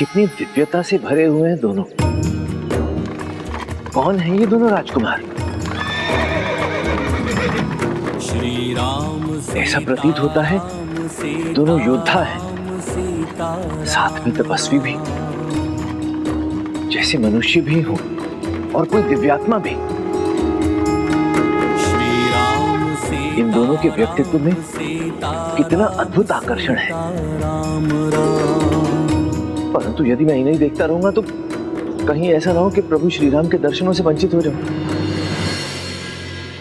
कितनी दिव्यता से भरे हुए हैं दोनों। कौन है ये दोनों राजकुमार? ऐसा प्रतीत होता है दोनों योद्धा हैं, साथ में तपस्वी भी, जैसे मनुष्य भी हो और कोई दिव्यात्मा भी। इन दोनों के व्यक्तित्व में कितना अद्भुत आकर्षण है। परंतु यदि मैं इन्हें देखता रहूंगा तो कहीं ऐसा ना हो कि प्रभु श्री राम के दर्शनों से वंचित हो जाऊं।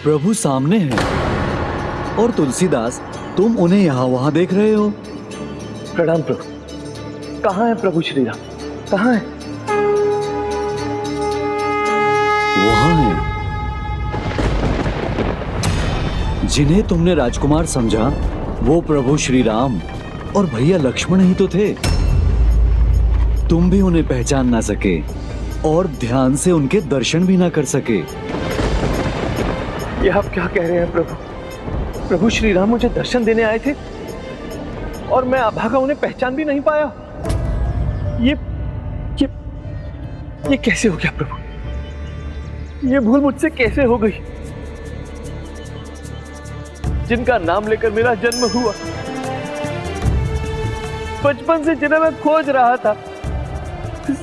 प्रभु सामने हैं और तुलसीदास तुम उन्हें यहाँ वहां देख रहे हो। प्रणाम प्रभु। कहाँ है प्रभु श्री राम? कहाँ है? वहां है। जिन्हें तुमने राजकुमार समझा वो प्रभु श्री राम और भैया लक्ष्मण ही तो थे। तुम भी उन्हें पहचान ना सके और ध्यान से उनके दर्शन भी ना कर सके। ये आप क्या कह रहे हैं प्रभु? प्रभु श्री राम मुझे दर्शन देने आए थे और मैं अभागा उन्हें पहचान भी नहीं पाया। ये कैसे हो गया प्रभु? ये भूल मुझसे कैसे हो गई? जिनका नाम लेकर मेरा जन्म हुआ, बचपन से जिन्हें मैं खोज रहा था,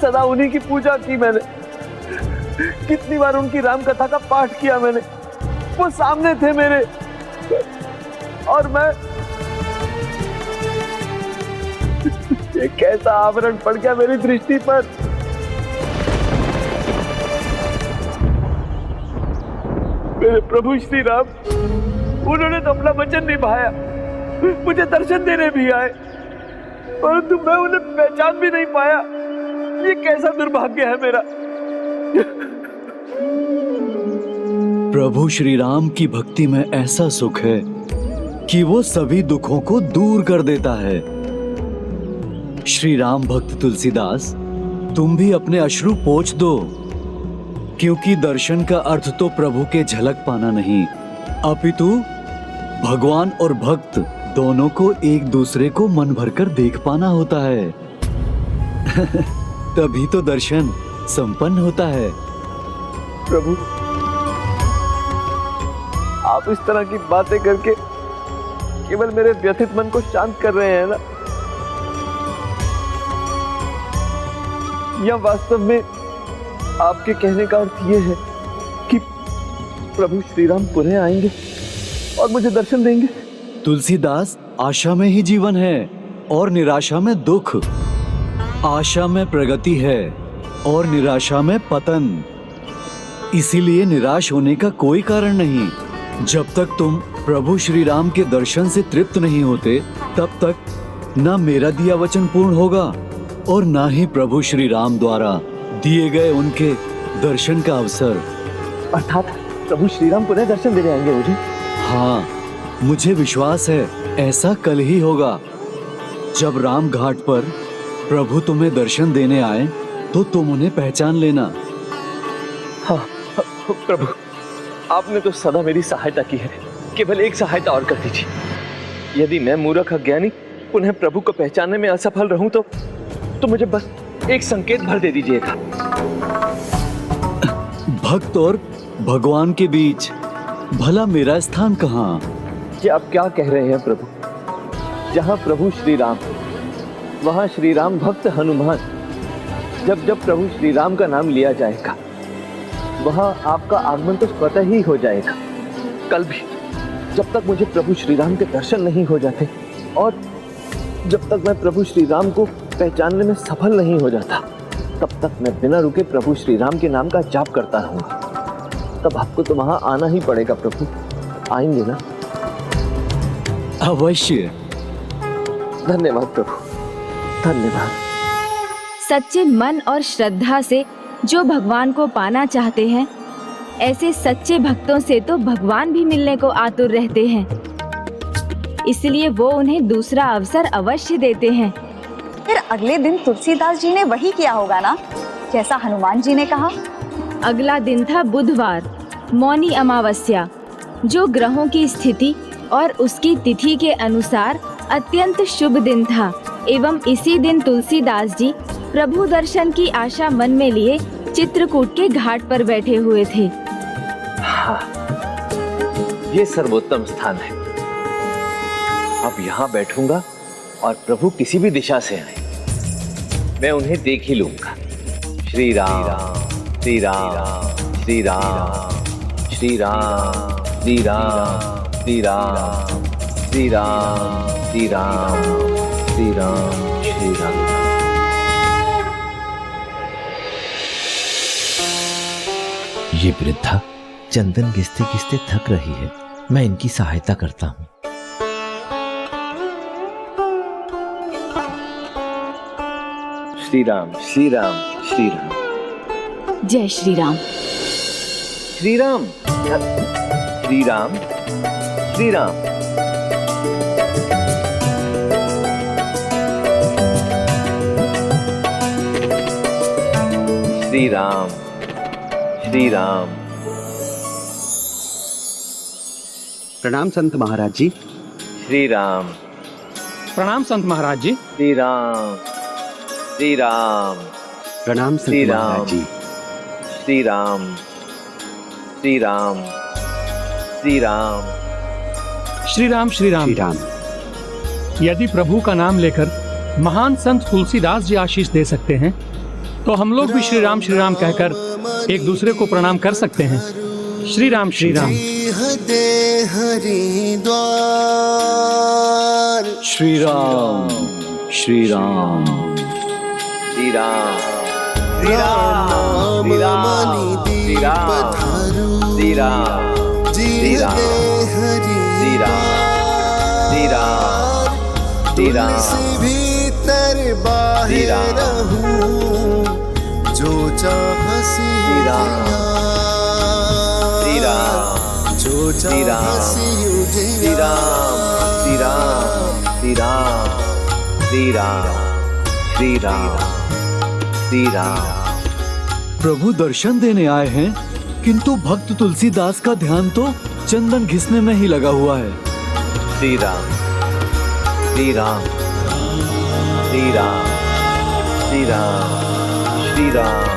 सदा उन्हीं की पूजा की मैंने। कितनी बार उनकी राम कथा का पाठ किया मैंने। वो सामने थे मेरे और मैं ये कैसा आवरण पड़ गया मेरी दृष्टि पर। मेरे प्रभु श्री राम, उन्होंने तो अपना वचन निभाया, मुझे दर्शन देने भी आए, परंतु मैं उन्हें पहचान भी नहीं पाया। ये कैसा दुर्भाग्य है मेरा। प्रभु श्री राम की भक्ति में ऐसा सुख है कि वो सभी दुखों को दूर कर देता है। श्री राम भक्त तुलसीदास, तुम भी अपने अश्रु पोंछ दो, क्योंकि दर्शन का अर्थ तो प्रभु के झलक पाना नहीं, अपितु भगवान और भक्त दोनों को एक दूसरे को मन भरकर देख पाना होता है। तभी तो दर्शन संपन्न होता है। प्रभु, आप इस तरह की बातें करके केवल मेरे व्यथित मन को शांत कर रहे हैं ना, या वास्तव में आपके कहने का अर्थ ये है कि प्रभु श्री राम पुनः आएंगे और मुझे दर्शन देंगे? तुलसीदास, आशा में ही जीवन है और निराशा में दुख। आशा में प्रगति है और निराशा में पतन। इसीलिए निराश होने का कोई कारण नहीं। जब तक तुम प्रभु श्री राम के दर्शन से तृप्त नहीं होते, तब तक ना मेरा दिया वचन पूर्ण होगा और ना ही प्रभु श्री राम द्वारा दिए गए उनके दर्शन का अवसर। अर्थात प्रभु श्री राम पुनः दर्शन देने आएंगे मुझे? हाँ, मुझे विश्वास है ऐसा कल ही होगा। जब राम घाट पर प्रभु तुम्हें दर्शन देने आए तो तुम उन्हें पहचान लेना। हाँ प्रभु, आपने तो सदा मेरी सहायता की है, केवल एक सहायता और कर दीजिए। यदि मैं मूर्ख अज्ञानी उन्हें प्रभु को पहचानने में असफल रहूं तो मुझे बस एक संकेत भर दे दीजिएगा। भक्त और भगवान के बीच भला मेरा स्थान कहाँ? ये आप क्या कह रहे हैं प्रभु? जहाँ प्रभु श्री राम, वहाँ श्री राम भक्त हनुमान। जब जब प्रभु श्री राम का नाम लिया जाएगा, वहाँ आपका आगमन तो स्वतः ही हो जाएगा। कल भी जब तक मुझे प्रभु श्री राम के दर्शन नहीं हो जाते और जब तक मैं प्रभु श्री राम को पहचानने में सफल नहीं हो जाता, तब तक मैं बिना रुके प्रभु श्री राम के नाम का जाप करता रहूंगा। तब आपको तो वहां आना ही पड़ेगा प्रभु। आएंगे ना? अवश्य। धन्यवाद प्रभु, धन्यवाद। सच्चे मन और श्रद्धा से जो भगवान को पाना चाहते हैं, ऐसे सच्चे भक्तों से तो भगवान भी मिलने को आतुर रहते हैं। इसलिए वो उन्हें दूसरा अवसर अवश्य देते हैं। फिर अगले दिन तुलसीदास जी ने वही किया होगा ना, जैसा हनुमान जी ने कहा। अगला दिन था बुधवार, मौनी अमावस्या, जो ग्रहों की स्थिति और उसकी तिथि के अनुसार अत्यंत शुभ दिन था। एवं इसी दिन तुलसीदास जी प्रभु दर्शन की आशा मन में लिए चित्रकूट के घाट पर बैठे हुए थे। हाँ, ये सर्वोत्तम स्थान है। अब यहाँ बैठूंगा और प्रभु किसी भी दिशा से आए, मैं उन्हें देख ही लूंगा। श्री राम श्री राम श्री राम श्री राम श्री राम श्री राम श्री राम श्री राम श्री राम श्री राम। ये वृद्धा चंदन घिसते घिसते थक रही है, मैं इनकी सहायता करता हूँ। श्री राम श्री राम श्री राम। जय श्री राम। श्री राम श्री राम श्री राम। श्री राम श्री राम। प्रणाम संत महाराज जी। श्री राम प्रणाम संत महाराज जी। श्री राम श्री राम। प्रणाम श्री संत राम महाराज जी। श्री राम श्री राम श्री राम। श्री राम श्री राम। श्री राम। यदि प्रभु का नाम लेकर महान संत तुलसीदास जी आशीष दे सकते हैं, तो हम लोग भी श्री राम कहकर एक दूसरे को प्रणाम कर सकते हैं। श्री राम श्री राम। श्री राम श्री राम श्री राम श्री राम श्री राम श्री राम श्री राम श्री राम श्री राम श्री राम श्री राम भीतर बाहर रहूं जो चाह श्री राम श्री राम जो श्री राम श्री राम श्री राम श्री राम श्री राम श्री राम श्री राम। प्रभु दर्शन देने आए हैं, किंतु भक्त तुलसीदास का ध्यान तो चंदन घिसने में ही लगा हुआ है। श्री राम श्री राम श्री राम श्री राम श्री राम।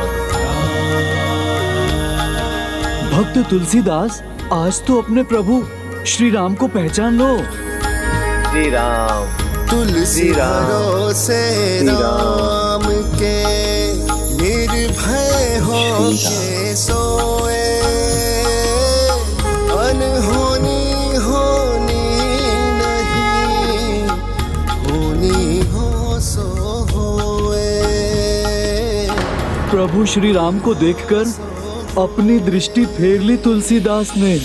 भक्त तुलसीदास, आज तो अपने प्रभु श्री राम को पहचान लो। श्री राम तुलसी श्री राम भरोसे श्री राम राम के निर्भय हो के सोए अनहोनी होनी नहीं होनी हो सो होए। प्रभु श्री राम को देखकर अपनी दृष्टि फेर ली तुलसीदास ने।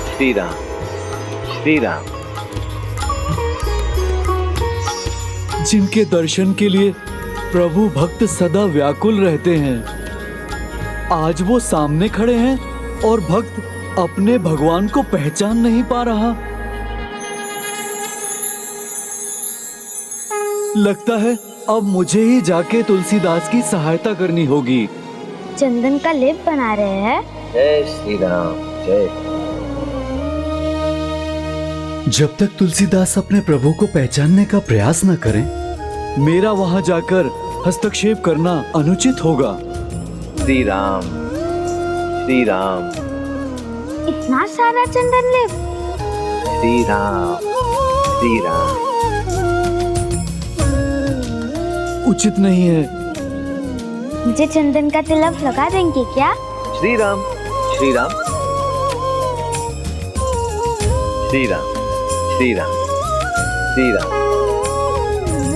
श्री राम श्री राम। जिनके दर्शन के लिए प्रभु भक्त सदा व्याकुल रहते हैं, आज वो सामने खड़े हैं और भक्त अपने भगवान को पहचान नहीं पा रहा। लगता है अब मुझे ही जाके तुलसीदास की सहायता करनी होगी। चंदन का लेप बना रहे हैं। जय श्री राम जय। जब तक तुलसीदास अपने प्रभु को पहचानने का प्रयास न करें, मेरा वहां जाकर हस्तक्षेप करना अनुचित होगा। श्री राम श्री राम। इतना सारा चंदन लेप। श्री राम श्री राम। उचित नहीं है। मुझे चंदन का तिलक लगा देंगे क्या? श्री राम श्री राम श्री राम श्री राम श्री राम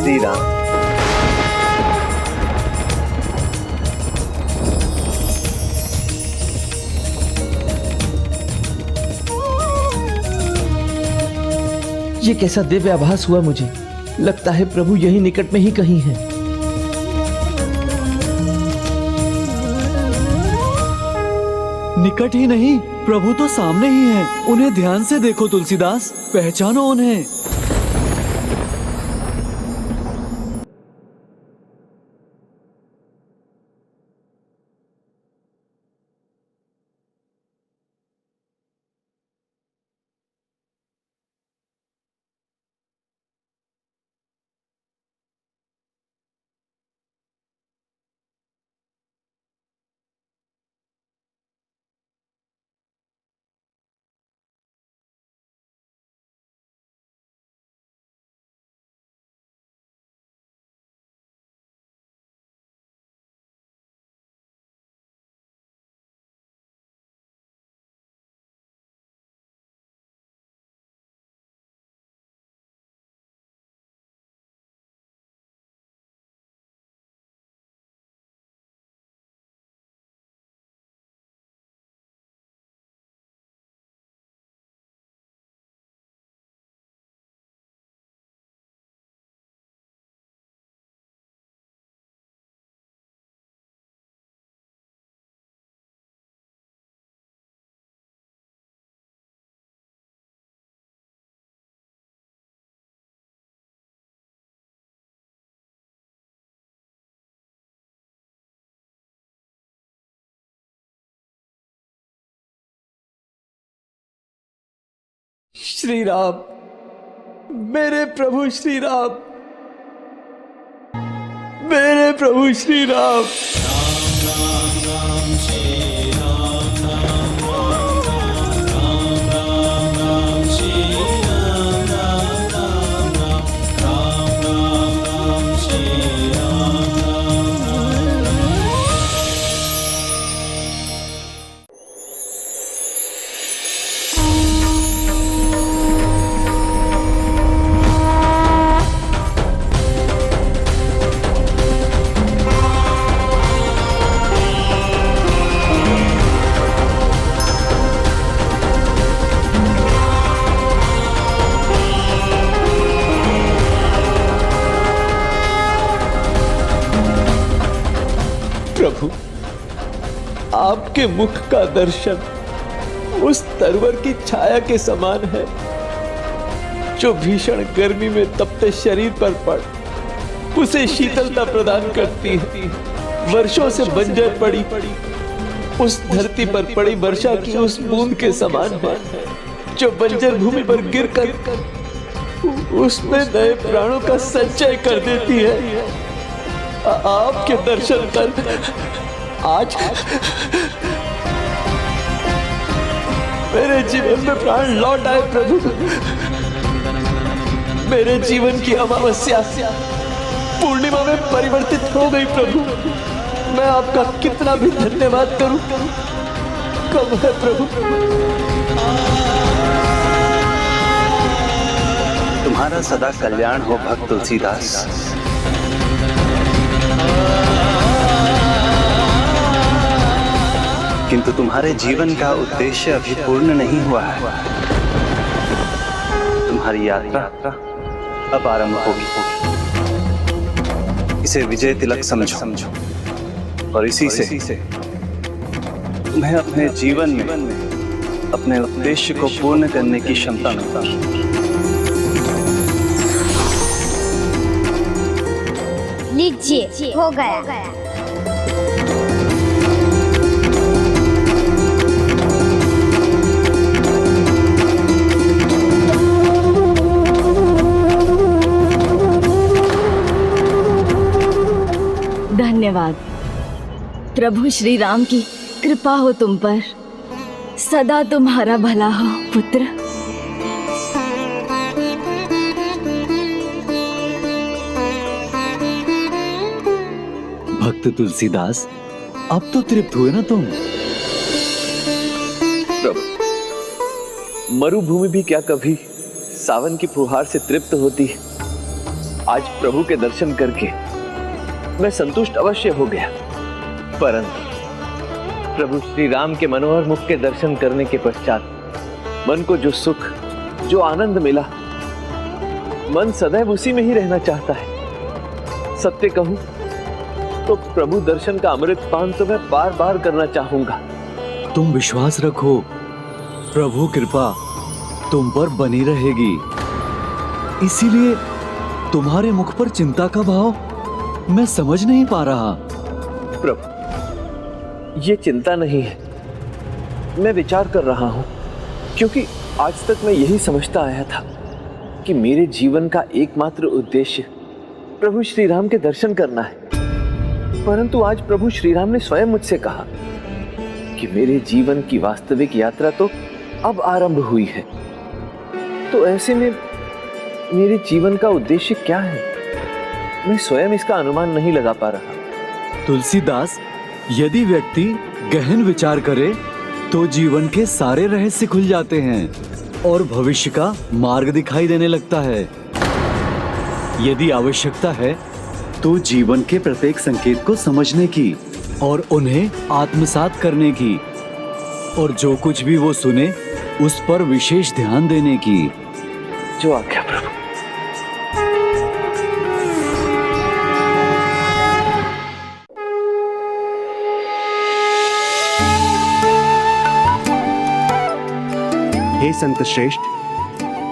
श्री राम। ये कैसा दिव्य आभास हुआ मुझे। लगता है प्रभु यही निकट में ही कहीं है। निकट ही नहीं, प्रभु तो सामने ही हैं। उन्हें ध्यान से देखो तुलसीदास, पहचानो उन्हें। श्री राम, मेरे प्रभु श्री राम, मेरे प्रभु श्री राम। प्रभु, आपके मुख का दर्शन उस तरवर की छाया के समान है जो भीषण गर्मी में तपते शरीर पर पड़ उसे शीतलता प्रदान करती है। वर्षों से बंजर पड़ी उस धरती पर पड़ी वर्षा की उस बूंद के समान है जो बंजर भूमि पर गिरकर उसमें नए प्राणों का संचय कर देती है। आपके दर्शन कर आज मेरे जीवन में प्राण लौट आए प्रभु। मेरे जीवन की अमावस्या पूर्णिमा में परिवर्तित हो गई प्रभु। मैं आपका कितना भी धन्यवाद करूं कम है प्रभु। तुम्हारा सदा कल्याण हो भक्त तुलसीदास। किंतु तुम्हारे जीवन का उद्देश्य अभी पूर्ण नहीं हुआ है। तुम्हारी यात्रा अब आरंभ होगी। इसे विजय तिलक समझो और इसी से तुम्हें अपने जीवन में अपने उद्देश्य को पूर्ण करने की क्षमता मिलती। लीजिए, हो गया। धन्यवाद प्रभु श्री राम की कृपा हो तुम पर। सदा तुम्हारा भला हो पुत्र। भक्त तुलसीदास, अब तो तृप्त हुए ना तुम? प्रभु, मरुभूमि भी क्या कभी सावन की फुहार से तृप्त होती है? आज प्रभु के दर्शन करके मैं संतुष्ट अवश्य हो गया, परंतु प्रभु श्री राम के मनोहर मुख के दर्शन करने के पश्चात मन को जो सुख, जो आनंद मिला, मन सदैव उसी में ही रहना चाहता है। सत्य कहूं तो प्रभु दर्शन का अमृत पान तो मैं बार बार करना चाहूंगा। तुम विश्वास रखो, प्रभु कृपा तुम पर बनी रहेगी। इसीलिए तुम्हारे मुख पर चिंता का भाव मैं समझ नहीं पा रहा। प्रभु, ये चिंता नहीं है, मैं विचार कर रहा हूं, क्योंकि आज तक मैं यही समझता आया था कि मेरे जीवन का एकमात्र उद्देश्य प्रभु श्री राम के दर्शन करना है। परंतु आज प्रभु श्री राम ने स्वयं मुझसे कहा कि मेरे जीवन की वास्तविक यात्रा तो अब आरंभ हुई है। तो ऐसे में मेरे जीवन का उद्देश्य क्या है? मैं स्वयं इसका अनुमान नहीं लगा पा रहा। तुलसीदास, यदि व्यक्ति गहन विचार करे तो जीवन के सारे रहस्य खुल जाते हैं और भविष्य का मार्ग दिखाई देने लगता है। यदि आवश्यकता है तो जीवन के प्रत्येक संकेत को समझने की और उन्हें आत्मसात करने की, और जो कुछ भी वो सुने उस पर विशेष ध्यान देने की। जो आज्ञा प्रभु। हे संत श्रेष्ठ,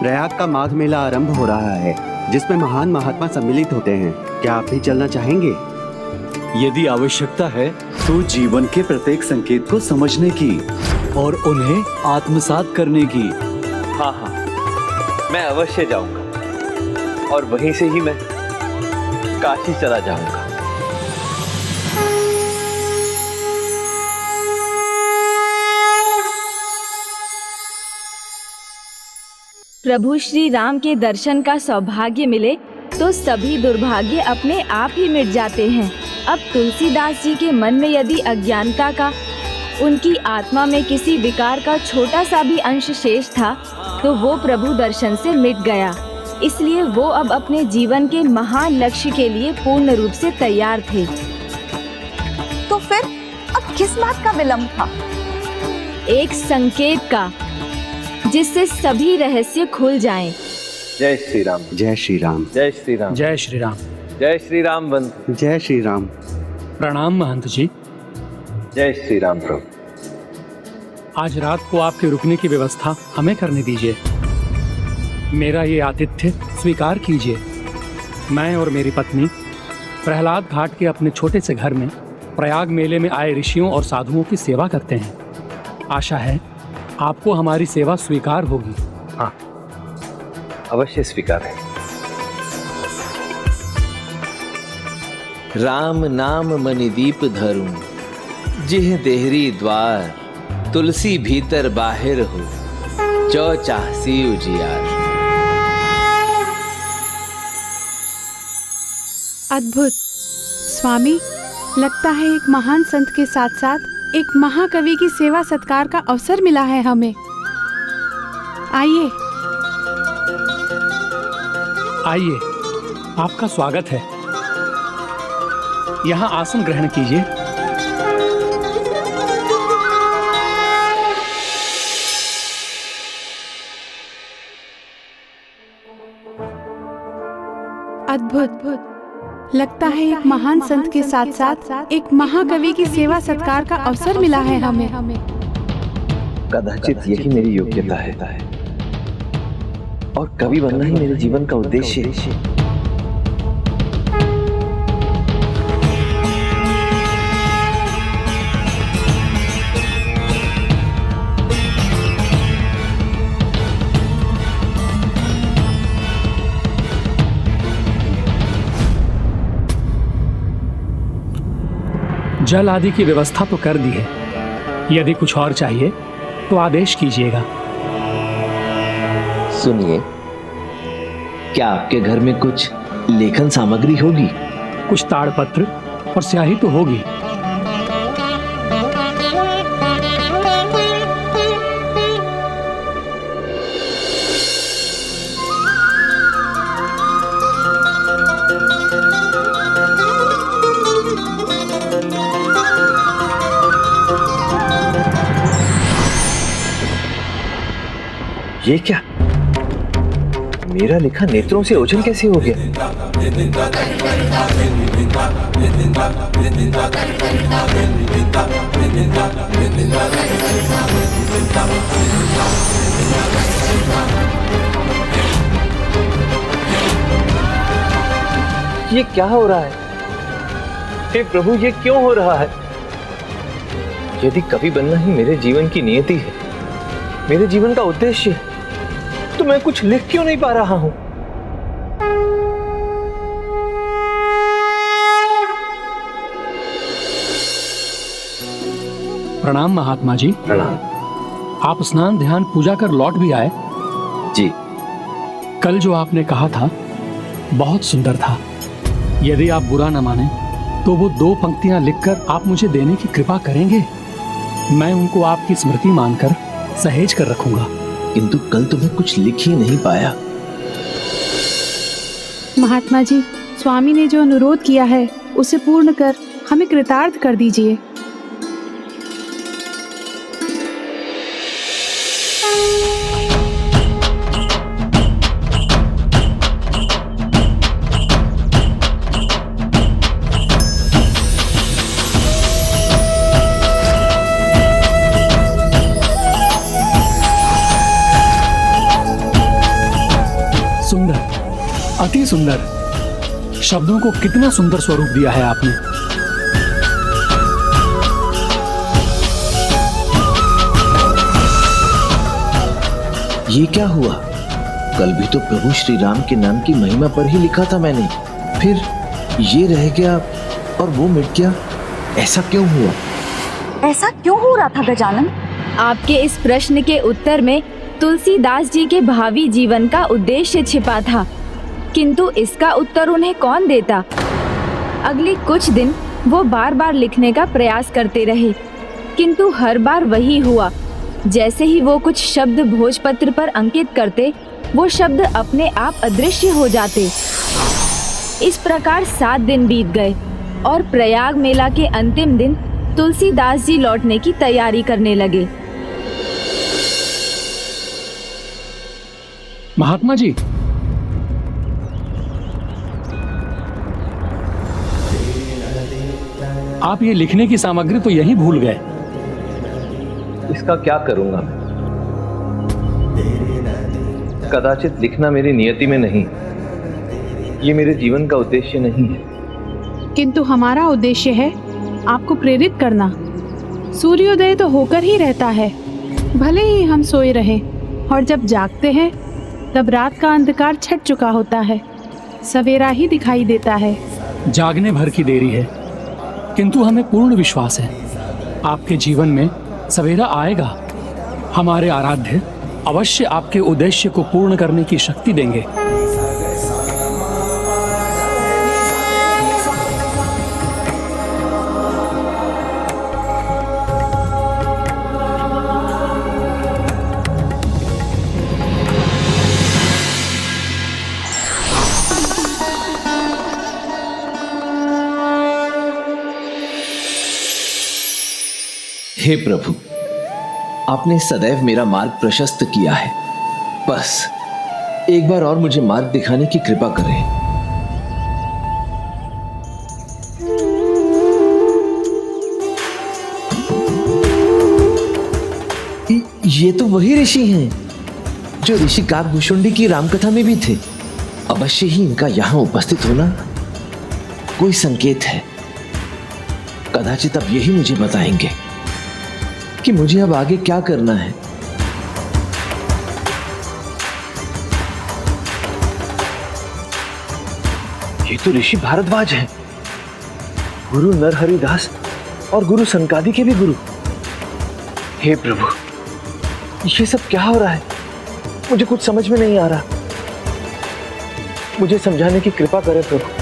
प्रयाग का माघ मेला आरंभ हो रहा है, जिसमें महान महात्मा सम्मिलित होते हैं। क्या आप भी चलना चाहेंगे? यदि आवश्यकता है तो जीवन के प्रत्येक संकेत को समझने की और उन्हें आत्मसात करने की। हाँ, मैं अवश्य जाऊंगा और वहीं से ही मैं काशी चला जाऊंगा। प्रभु श्री राम के दर्शन का सौभाग्य मिले तो सभी दुर्भाग्य अपने आप ही मिट जाते हैं। अब तुलसीदास जी के मन में यदि अज्ञानता का, उनकी आत्मा में किसी विकार का छोटा सा भी अंश शेष था तो वो प्रभु दर्शन से मिट गया। इसलिए वो अब अपने जीवन के महान लक्ष्य के लिए पूर्ण रूप से तैयार थे। तो फिर अब किस बात का विलंब था? एक संकेत का, जिससे सभी रहस्य खुल जाएं। जय श्री राम। जय श्री राम। जय श्री राम। जय श्री राम। जय श्री राम बंधु। जय श्री राम। प्रणाम महंत जी। जय श्री राम प्रभु। आज रात को आपके रुकने की व्यवस्था हमें करने दीजिए। मेरा ये आतिथ्य स्वीकार कीजिए। मैं और मेरी पत्नी प्रहलाद घाट के अपने छोटे से घर में प्रयाग मेले में आए ऋषियों और साधुओं की सेवा करते हैं। आशा है आपको हमारी सेवा स्वीकार होगी। हाँ, अवश्य स्वीकार है। राम नाम मणिदीप धरूं, जिह देहरी द्वार, तुलसी भीतर बाहिर हो, जो चाहसी उजियार। अद्भुत स्वामी, लगता है एक महान संत के साथ साथ एक महाकवि की सेवा सत्कार का अवसर मिला है हमें। आइए आइए, आपका स्वागत है। यहाँ आसन ग्रहण कीजिए। अद्भुत, लगता है एक महान संत के साथ साथ एक महाकवि की सेवा सत्कार का अवसर मिला है हमें। कदाचित यही मेरी योग्यता है और कवि बनना ही मेरे जीवन का उद्देश्य है। जल आदि की व्यवस्था तो कर दी है। यदि कुछ और चाहिए तो आदेश कीजिएगा। सुनिए, क्या आपके घर में कुछ लेखन सामग्री होगी? कुछ ताड़पत्र और स्याही तो होगी। ये क्या? मेरा लिखा नेत्रों से ओझल कैसे हो गया? ये क्या हो रहा है? हे प्रभु, ये क्यों हो रहा है? यदि कवि बनना ही मेरे जीवन की नियति है, मेरे जीवन का उद्देश्य है, तो मैं कुछ लिख क्यों नहीं पा रहा हूं? प्रणाम महात्मा जी। प्रणाम। आप स्नान ध्यान पूजा कर लौट भी आए? जी। कल जो आपने कहा था बहुत सुंदर था। यदि आप बुरा न माने तो वो 2 पंक्तियां लिखकर आप मुझे देने की कृपा करेंगे? मैं उनको आपकी स्मृति मानकर सहेज कर रखूंगा। किंतु कल तुम्हें कुछ लिख ही नहीं पाया। महात्मा जी, स्वामी ने जो अनुरोध किया है उसे पूर्ण कर हमें कृतार्थ कर दीजिए। अति सुंदर। शब्दों को कितना सुंदर स्वरूप दिया है आपने। ये क्या हुआ? कल भी तो प्रभु श्री राम के नाम की महिमा पर ही लिखा था मैंने, फिर ये रह गया और वो मिट गया। ऐसा क्यों हुआ? ऐसा क्यों हो रहा था गजानन? आपके इस प्रश्न के उत्तर में तुलसीदास जी के भावी जीवन का उद्देश्य छिपा था, किंतु इसका उत्तर उन्हें कौन देता। अगले कुछ दिन वो बार बार लिखने का प्रयास करते रहे, किंतु हर बार वही हुआ। जैसे ही वो कुछ शब्द भोजपत्र पर अंकित करते, वो शब्द अपने आप अदृश्य हो जाते। इस प्रकार 7 दिन बीत गए और प्रयाग मेला के अंतिम दिन तुलसीदास जी लौटने की तैयारी करने लगे। महात्मा जी, आप ये लिखने की सामग्री तो यहीं भूल गए। इसका क्या करूंगा मैं? कदाचित लिखना मेरी नियति में नहीं, ये मेरे जीवन का उद्देश्य नहीं है। किंतु हमारा उद्देश्य है आपको प्रेरित करना। सूर्योदय तो होकर ही रहता है, भले ही हम सोए रहें, और जब जागते हैं तब रात का अंधकार छट चुका होता है, सवेरा ही दिखाई देता है। जागने भर की देरी है, किंतु हमें पूर्ण विश्वास है आपके जीवन में सवेरा आएगा। हमारे आराध्य अवश्य आपके उद्देश्य को पूर्ण करने की शक्ति देंगे। हे प्रभु, आपने सदैव मेरा मार्ग प्रशस्त किया है। बस एक बार और मुझे मार्ग दिखाने की कृपा करें। ये तो वही ऋषि हैं जो ऋषि काकभूषुंडी की रामकथा में भी थे। अवश्य ही इनका यहां उपस्थित होना कोई संकेत है। कदाचित अब यही मुझे बताएंगे कि मुझे अब आगे क्या करना है। ये तो ऋषि भारद्वाज हैं, गुरु नरहरिदास और गुरु सनकादि के भी गुरु। हे प्रभु, ये सब क्या हो रहा है? मुझे कुछ समझ में नहीं आ रहा। मुझे समझाने की कृपा करें प्रभु।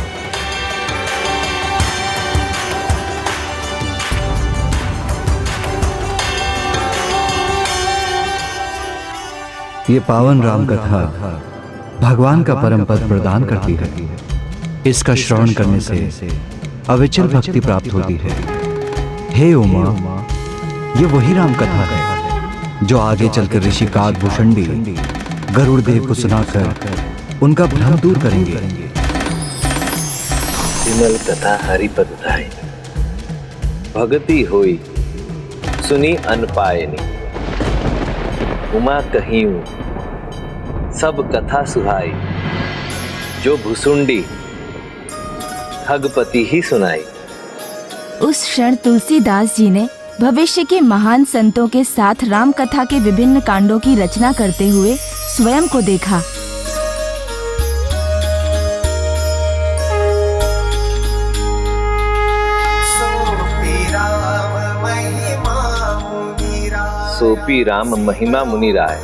ये पावन राम कथा भगवान का परम पद प्रदान करती है। इसका श्रवण करने से अविचल भक्ति प्राप्त होती है। हे उमा, ये वही राम कथा है जो आगे चलकर ऋषि काकभूषुंडी गरुड़ देव को सुनाकर उनका भ्रम दूर करेंगे। विमल कथा हरिपद धाई, भगति होई सुनी अनपायनी। उमा कहियूं सब कथा सुहाई, जो भुसुंडी ठगपति ही सुनाई। उस क्षण तुलसीदास जी ने भविष्य के महान संतों के साथ राम कथा के विभिन्न कांडों की रचना करते हुए स्वयं को देखा। सोपी राम महिमा मुनि राय,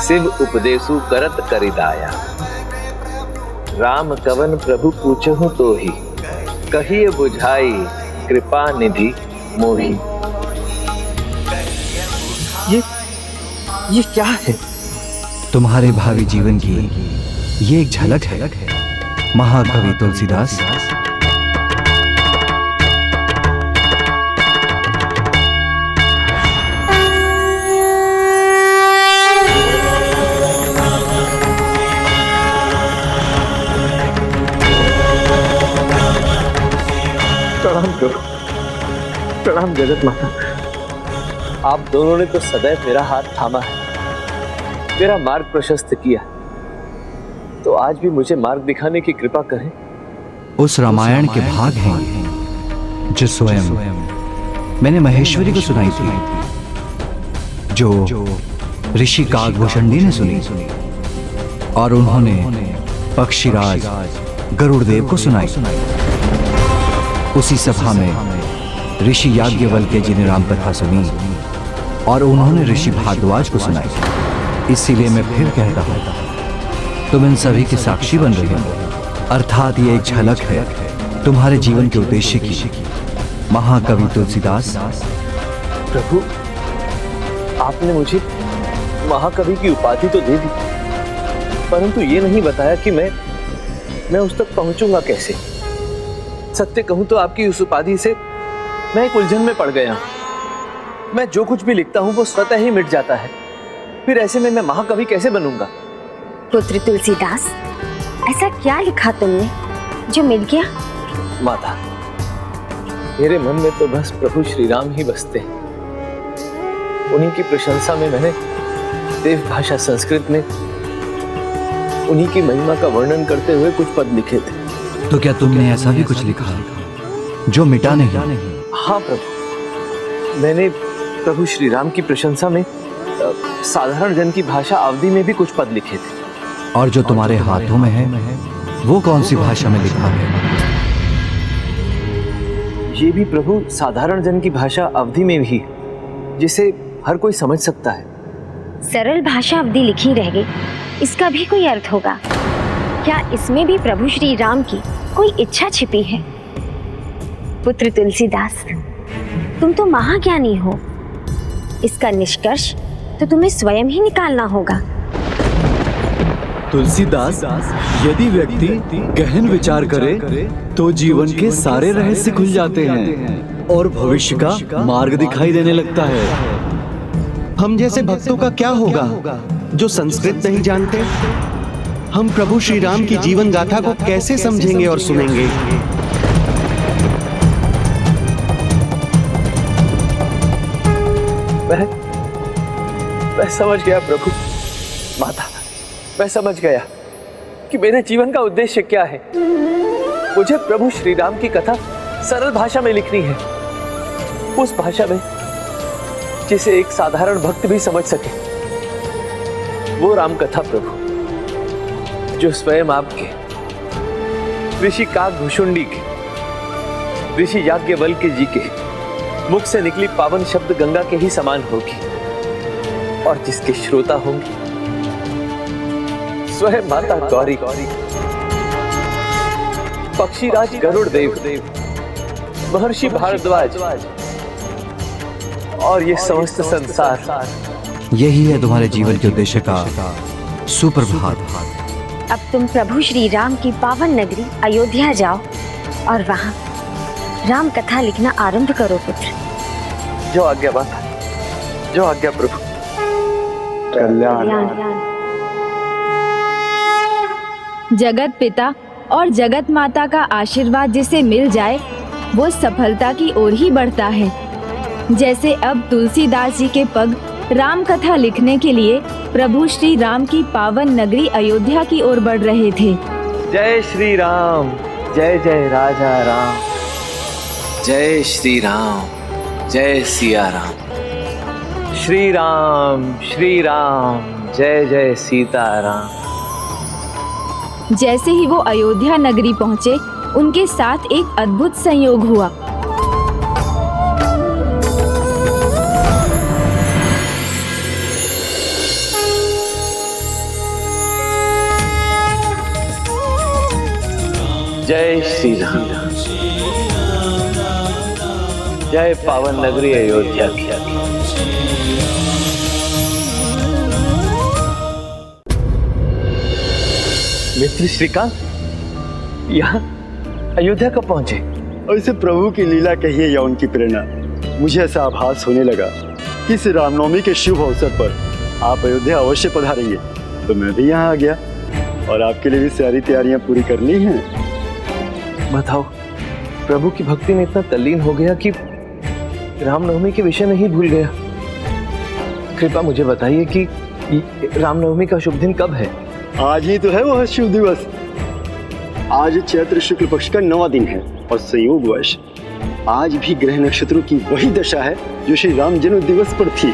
शिव उपदेशु करत करिदाया। राम कवन प्रभु पूछहु तो ही, कहिए बुझाई कृपा निधि मोही। ये क्या है? तुम्हारे भावी जीवन की ये एक झलक है महाकवि तुलसीदास। प्रणाम प्रभु, प्रणाम जगत माता। आप दोनों ने तो सदैव मेरा हाथ थामा है, मेरा मार्ग प्रशस्त किया, तो आज भी मुझे मार्ग दिखाने की कृपा करें। उस रामायण के भाग हैं जो स्वयं मैंने महेश्वरी को सुनाई थी, जो ऋषि काकभूषणी ने सुनी और उन्होंने पक्षीराज गरुड़देव को सुनाई। उसी सभा में ऋषि याज्ञवल्क्य जी ने राम कथा सुनी और उन्होंने ऋषि भारद्वाज को सुनाई। इसीलिए मैं फिर कहता हूं, तुम इन सभी के साक्षी बन रहे हो। अर्थात ये एक झलक है तुम्हारे जीवन के उद्देश्य की। महाकवि तुलसीदास। प्रभु, आपने मुझे महाकवि की उपाधि तो दे दी, परंतु ये नहीं बताया कि मैं उस तक पहुंचूंगा कैसे। सत्य कहूं तो आपकी उस उपाधि से मैं एक उलझन में पड़ गया हूं। मैं जो कुछ भी लिखता हूं वो स्वतः ही मिट जाता है। फिर ऐसे में मैं महाकवि कैसे बनूंगा? पुत्र तुलसीदास, ऐसा क्या लिखा तुमने जो मिट गया? माता, मेरे मन में तो बस प्रभु श्री राम ही बसते हैं। उन्हीं की प्रशंसा में मैंने देव भाषा संस्कृत में उन्हीं की महिमा का वर्णन करते हुए कुछ पद लिखे थे। तो क्या तुमने ऐसा भी कुछ लिखा जो मिटा नहीं? हाँ प्रभु, मैंने प्रभु श्री राम की प्रशंसा में साधारण जन की भाषा अवधि में भी कुछ पद लिखे थे। और जो तुम्हारे हाथों में है वो कौन सी भाषा में लिखा है? ये भी प्रभु साधारण जन की भाषा अवधि में भी, जिसे हर कोई समझ सकता है। सरल भाषा अवधि लिखी रह गई, इसका भी कोई अर्थ होगा क्या? इसमें भी प्रभु श्री राम की कोई इच्छा छिपी है? पुत्र तुलसीदास, तुम तो महाज्ञानी हो, इसका निष्कर्ष तो तुम्हें स्वयं ही निकालना होगा। तुलसीदास, यदि व्यक्ति गहन विचार करे तो जीवन के सारे रहस्य खुल जाते हैं और भविष्य का मार्ग दिखाई देने लगता है। हम जैसे भक्तों का क्या होगा जो संस्कृत नहीं जानते? हम प्रभु श्री राम की जीवन गाथा को कैसे समझेंगे और सुनेंगे? मैं समझ गया प्रभु। माता, मैं समझ गया कि मेरे जीवन का उद्देश्य क्या है। मुझे प्रभु श्री राम की कथा सरल भाषा में लिखनी है, उस भाषा में जिसे एक साधारण भक्त भी समझ सके। वो राम कथा प्रभु जो स्वयं आपके ऋषि काकभूषुंडी के, ऋषि याज्ञवल्क्य जी के मुख से निकली पावन शब्द गंगा के ही समान होगी और जिसके श्रोता होंगे स्वयं माता गौरी, पक्षीराज गरुड़देव, महर्षि भारद्वाज और ये समस्त संसार। यही है तुम्हारे जीवन के उद्देश्य का सुप्रभात। अब तुम प्रभु श्री राम की पावन नगरी अयोध्या जाओ और वहाँ राम कथा लिखना आरंभ करो पुत्र। जो आज्ञा माता, जो आज्ञा प्रभु। कल्याण। जगत पिता और जगत माता का आशीर्वाद जिसे मिल जाए वो सफलता की ओर ही बढ़ता है। जैसे अब तुलसीदास जी के पग राम कथा लिखने के लिए प्रभु श्री राम की पावन नगरी अयोध्या की ओर बढ़ रहे थे। जय श्री राम, जय जय राजा राम, जय श्री राम, जय सिया राम। श्री राम, जय जय सीताराम। जैसे ही वो अयोध्या नगरी पहुंचे, उनके साथ एक अद्भुत संयोग हुआ। जय श्री राम, जय पावन नगरी अयोध्या की। मित्र श्रीकांत, यहाँ अयोध्या कब पहुंचे? ऐसे प्रभु की लीला कहिए या उनकी प्रेरणा, मुझे ऐसा आभास होने लगा कि इस रामनवमी के शुभ अवसर पर आप अयोध्या अवश्य पधारेंगे, तो मैं भी यहाँ आ गया और आपके लिए भी सारी तैयारियां पूरी कर ली हैं। बताओ, प्रभु की भक्ति में इतना तल्लीन हो गया कि रामनवमी के विषय में ही भूल गया। कृपया मुझे बताइए कि रामनवमी का शुभ दिन कब है? आज ही तो है वह शुभ दिवस। आज चैत्र शुक्ल पक्ष का 9वां दिन है और संयोगवश आज भी ग्रह नक्षत्रों की वही दशा है जो श्री राम जन्म दिवस पर थी।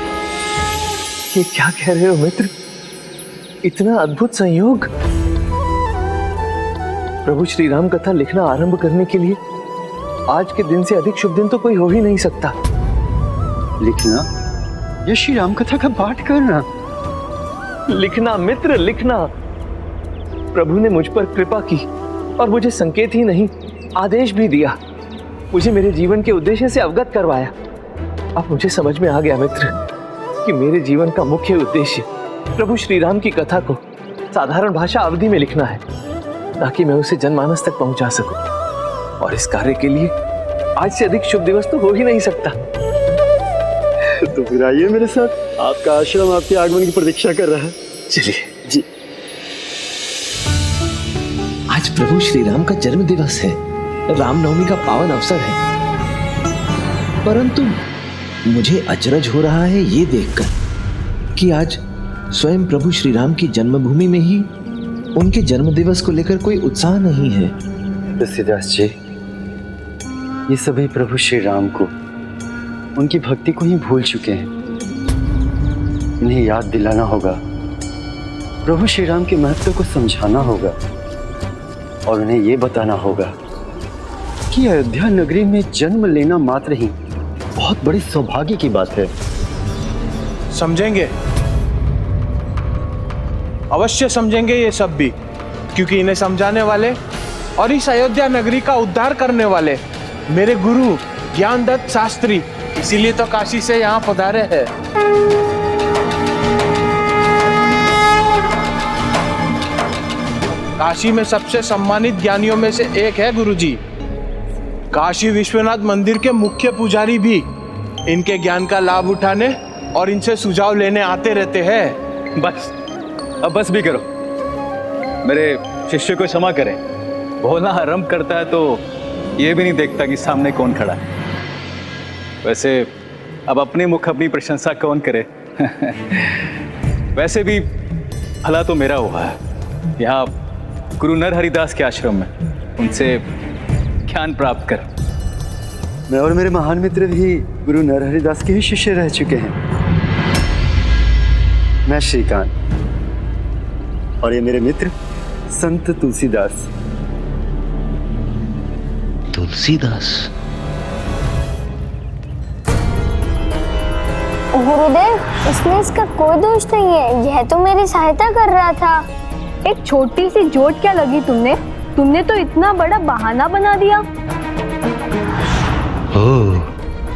ये क्या कह रहे हो मित्र? इतना अद्भुत संयोग। प्रभु श्री राम कथा लिखना आरंभ करने के लिए आज के दिन से अधिक शुभ दिन तो कोई हो ही नहीं सकता। लिखना या श्री राम कथा का पाठ करना? लिखना मित्र, लिखना। प्रभु ने मुझ पर कृपा की और मुझे संकेत ही नहीं, आदेश भी दिया। मुझे मेरे जीवन के उद्देश्य से अवगत करवाया। अब मुझे समझ में आ गया मित्र कि मेरे जीवन का मुख्य उद्देश्य प्रभु श्री राम की कथा को साधारण भाषा अवधि में लिखना है, ताकि मैं उसे जनमानस तक पहुंचा सकूं। और इस कार्य के लिए आज से अधिक शुभ दिवस तो हो ही नहीं सकता। तो फिर आइए मेरे साथ, आपका आश्रम आपके आगमन की प्रतीक्षा कर रहा है। चलिए जी। आज प्रभु श्री राम का जन्म दिवस है, रामनवमी का पावन अवसर है। परंतु मुझे अचरज हो रहा है ये देखकर कि आज स्वयं प्रभु श्री राम की जन्मभूमि में ही उनके जन्म दिवस को लेकर कोई उत्साह नहीं है। तुलसीदास जी, ये सभी प्रभु श्री राम को, उनकी भक्ति को ही भूल चुके हैं। इन्हें याद दिलाना होगा, प्रभु श्री राम के महत्व को समझाना होगा और उन्हें ये बताना होगा कि अयोध्या नगरी में जन्म लेना मात्र ही बहुत बड़ी सौभाग्य की बात है। समझेंगे, अवश्य समझेंगे ये सब भी, क्योंकि इन्हें समझाने वाले और इस अयोध्या नगरी का उद्धार करने वाले मेरे गुरु ज्ञानदत्त शास्त्री इसीलिए तो काशी से यहाँ पधारे हैं। काशी में सबसे सम्मानित ज्ञानियों में से एक है गुरुजी। काशी विश्वनाथ मंदिर के मुख्य पुजारी भी इनके ज्ञान का लाभ उठाने और इनसे सुझाव लेने आते रहते हैं। बस, अब बस भी करो। मेरे शिष्य को क्षमा करें। बोलना आरंभ करता है तो ये भी नहीं देखता कि सामने कौन खड़ा है। वैसे अब अपने मुख अपनी प्रशंसा कौन करे। वैसे भी भला तो मेरा हुआ है यहाँ गुरु नरहरिदास के आश्रम में, उनसे ज्ञान प्राप्त कर। मैं और मेरे महान मित्र भी गुरु नरहरिदास के ही शिष्य रह चुके हैं। मैं श्रीकांत और ये मेरे मित्र संत तुलसीदास। तुलसीदास? गुरुदेव, इसमें इसका कोई दोष नहीं है, यह तो मेरी सहायता कर रहा था। एक छोटी सी चोट क्या लगी तुमने तो इतना बड़ा बहाना बना दिया। ओह,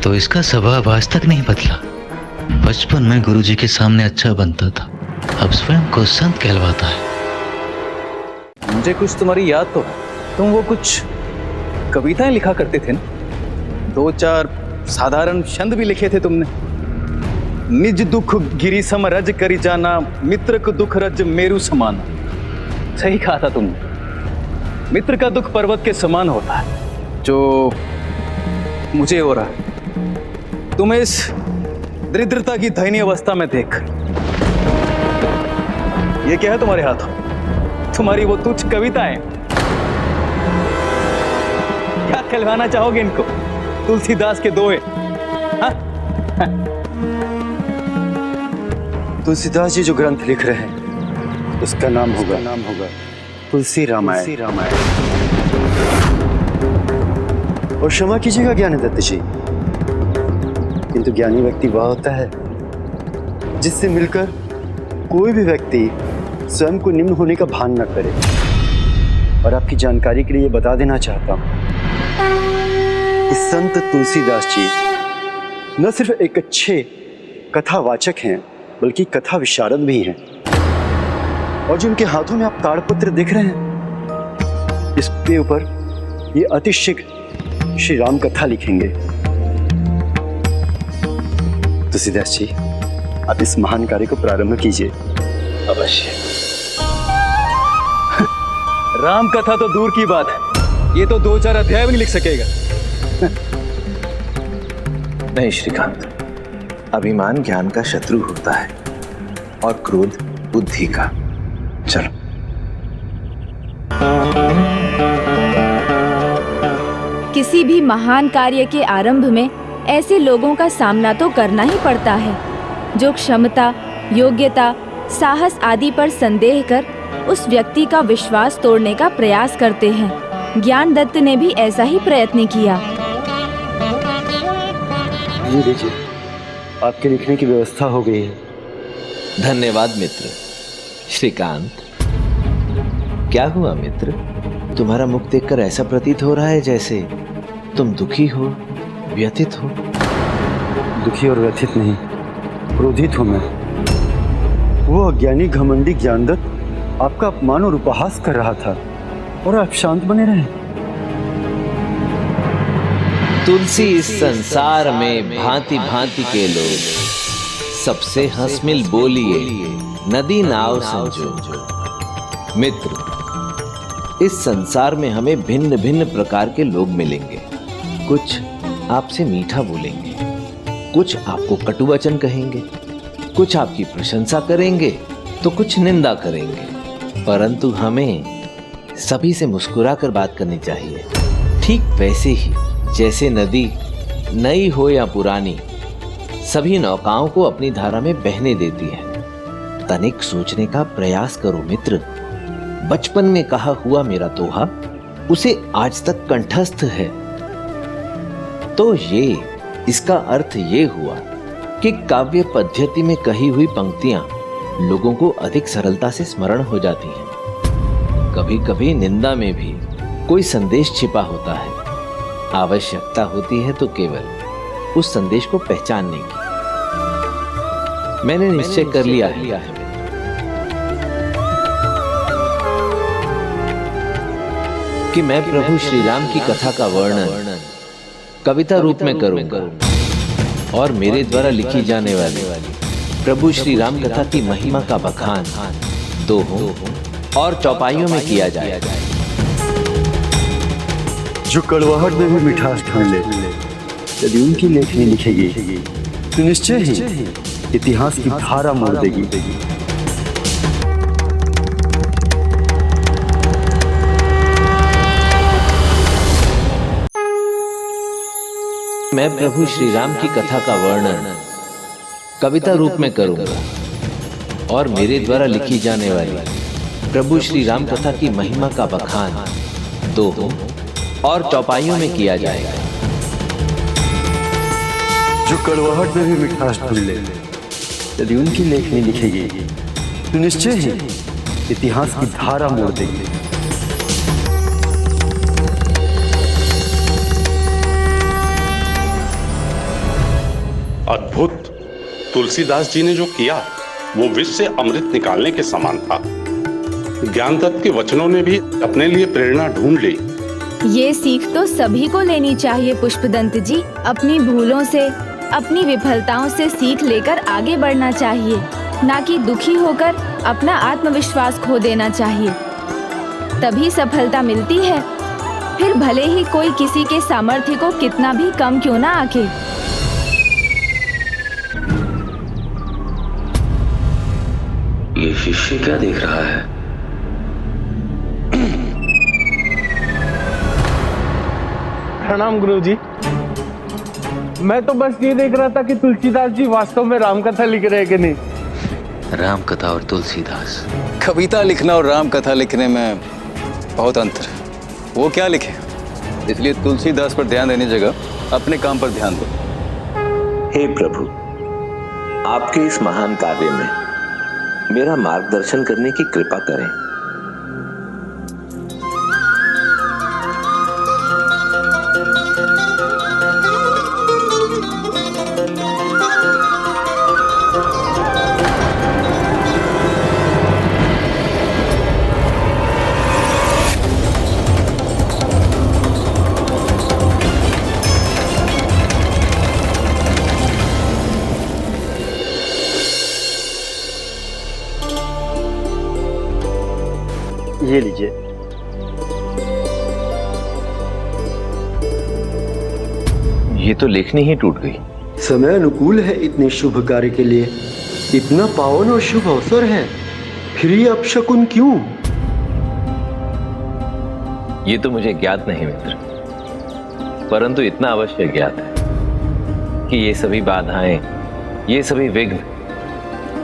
तो इसका स्वभाव आज तक नहीं बदला। बचपन में गुरुजी के सामने अच्छा बनता था, अब स्वयं को संत कहलवाता है। मुझे कुछ तुम्हारी याद तो है, तुम वो कुछ कविताएं लिखा करते थे ना, 2-4 साधारण छंद भी लिखे थे तुमने। निज दुख गिरी सम रज करी जाना, मित्र को दुख रज मेरु समाना। सही कहा था तुमने। मित्र का दुख पर्वत के समान होता है, जो मुझे हो रहा है तुम्हें इस दरिद्रता की दयनीय अवस्था में देख। ये क्या है तुम्हारे हाथों? तुम्हारी वो तुच्छ कविताएं। क्या कहलवाना चाहोगे इनको? तुलसीदास के दोहे? तुलसीदास जी जो ग्रंथ लिख रहे हैं उसका नाम होगा तुलसी रामायण। और क्षमा कीजिएगा ज्ञानदत्त जी, किंतु ज्ञानी व्यक्ति वह होता है जिससे मिलकर कोई भी व्यक्ति स्वयं को निम्न होने का भान न करे। और आपकी जानकारी के लिए बता देना चाहता हूं कि संत तुलसीदास जी न सिर्फ एक अच्छे कथावाचक हैं बल्कि कथा विशारद भी हैं। और जो उनके हाथों में आप ताड़पत्र देख रहे हैं, इसके ऊपर ये अति शीघ्र श्री राम कथा लिखेंगे। तुलसीदास जी, आप इस महान कार्य को प्रारंभ कीजिए। अवश्य। राम कथा तो दूर की बात है, ये तो 2-4 अध्याय भी नहीं लिख सकेगा। नहीं श्रीकांत, अभिमान ज्ञान का शत्रु होता है और क्रोध बुद्धि का। चलो। किसी भी महान कार्य के आरंभ में ऐसे लोगों का सामना तो करना ही पड़ता है जो क्षमता योग्यता, साहस आदि पर संदेह कर उस व्यक्ति का विश्वास तोड़ने का प्रयास करते हैं। ज्ञानदत्त ने भी ऐसा ही प्रयत्न किया। ये लीजिए, आपके लिखने की व्यवस्था हो गई है। धन्यवाद मित्र। श्रीकांत, क्या हुआ मित्र? तुम्हारा मुख देखकर ऐसा प्रतीत हो रहा है जैसे तुम दुखी हो, व्यथित हो। दुखी और व्यथित नहीं, क्रोधित हूं मैं। वो अज्ञानी घमंडी ज्ञानदत्त आपका अपमान और उपहास कर रहा था और आप शांत बने रहे। तुलसी, इस संसार में भांति भांति के लोग, सबसे हंसमिल बोलिए, नदी नाव समझो। मित्र, इस संसार में हमें भिन्न भिन्न प्रकार के लोग मिलेंगे। कुछ आपसे मीठा बोलेंगे, कुछ आपको कटु वचन कहेंगे, कुछ आपकी प्रशंसा करेंगे तो कुछ निंदा करेंगे। परंतु हमें सभी से मुस्कुरा कर बात करनी चाहिए। ठीक वैसे ही जैसे नदी, नई हो या पुरानी, सभी नौकाओं को अपनी धारा में बहने देती है। तनिक सोचने का प्रयास करो मित्र। बचपन में कहा हुआ मेरा दोहा उसे आज तक कंठस्थ है। तो इसका अर्थ ये हुआ कि काव्य पद्धति में कही हुई पंक्तियां लोगों को अधिक सरलता से स्मरण हो जाती हैं। कभी कभी निंदा में भी कोई संदेश छिपा होता है। आवश्यकता होती है तो केवल उस संदेश को पहचानने की। मैंने निश्चय कर लिया है कि मैं प्रभु श्री राम की कथा का वर्णन कविता रूप में करूंगा और मेरे द्वारा लिखी जाने वाली प्रभु श्री राम कथा की महिमा का बखान दोहों और चौपाइयों में किया जाएगा। जो कड़वाहट में भी मिठास ढूंढ ले, यदि उनकी लेखनी लिखेगी तो निश्चय ही इतिहास की धारा मोड़ देगी। मैं प्रभु श्री राम की कथा का वर्णन कविता रूप में करूंगा और मेरे द्वारा लिखी जाने वाली प्रभु श्री राम कथा की महिमा का बखान दोहों और चौपाइयों में किया जाएगा। जो कड़वाहट में भी मिठास ढूंढ ले, यदि उनकी लेखनी लिखेगी तो निश्चय ही इतिहास की धारा मोड़ देगी। अद्भुत! तुलसीदास जी ने जो किया वो विष से अमृत निकालने के समान था। ज्ञानदत्त के वचनों ने भी अपने लिए प्रेरणा ढूंढ ली। ये सीख तो सभी को लेनी चाहिए पुष्पदंत जी। अपनी भूलों से, अपनी विफलताओं से सीख लेकर आगे बढ़ना चाहिए, ना कि दुखी होकर अपना आत्मविश्वास खो देना चाहिए। तभी सफलता मिलती है, फिर भले ही कोई किसी के सामर्थ्य को कितना भी कम क्यों ना आके। ये शिष्य क्या देख रहा है? प्रणाम गुरुजी। मैं तो बस ये देख रहा था कि तुलसीदास जी वास्तव में राम कथा लिख रहे हैं कि नहीं। राम कथा और तुलसीदास, कविता लिखना और राम कथा लिखने में बहुत अंतर है। वो क्या लिखे, इसलिए तुलसीदास पर ध्यान देने जगह अपने काम पर ध्यान दो। हे प्रभु, आपके इस महान कार्य में मेरा मार्गदर्शन करने की कृपा करें। ये लीजिए। ये तो लेखनी ही टूट गई। समय अनुकूल है इतने शुभ कार्य के लिए। इतना पावन और शुभ अवसर है, फिर ये अपशकुन क्यों? ये तो मुझे ज्ञात नहीं मित्र, परंतु इतना अवश्य ज्ञात है कि ये सभी बाधाएं, ये सभी विघ्न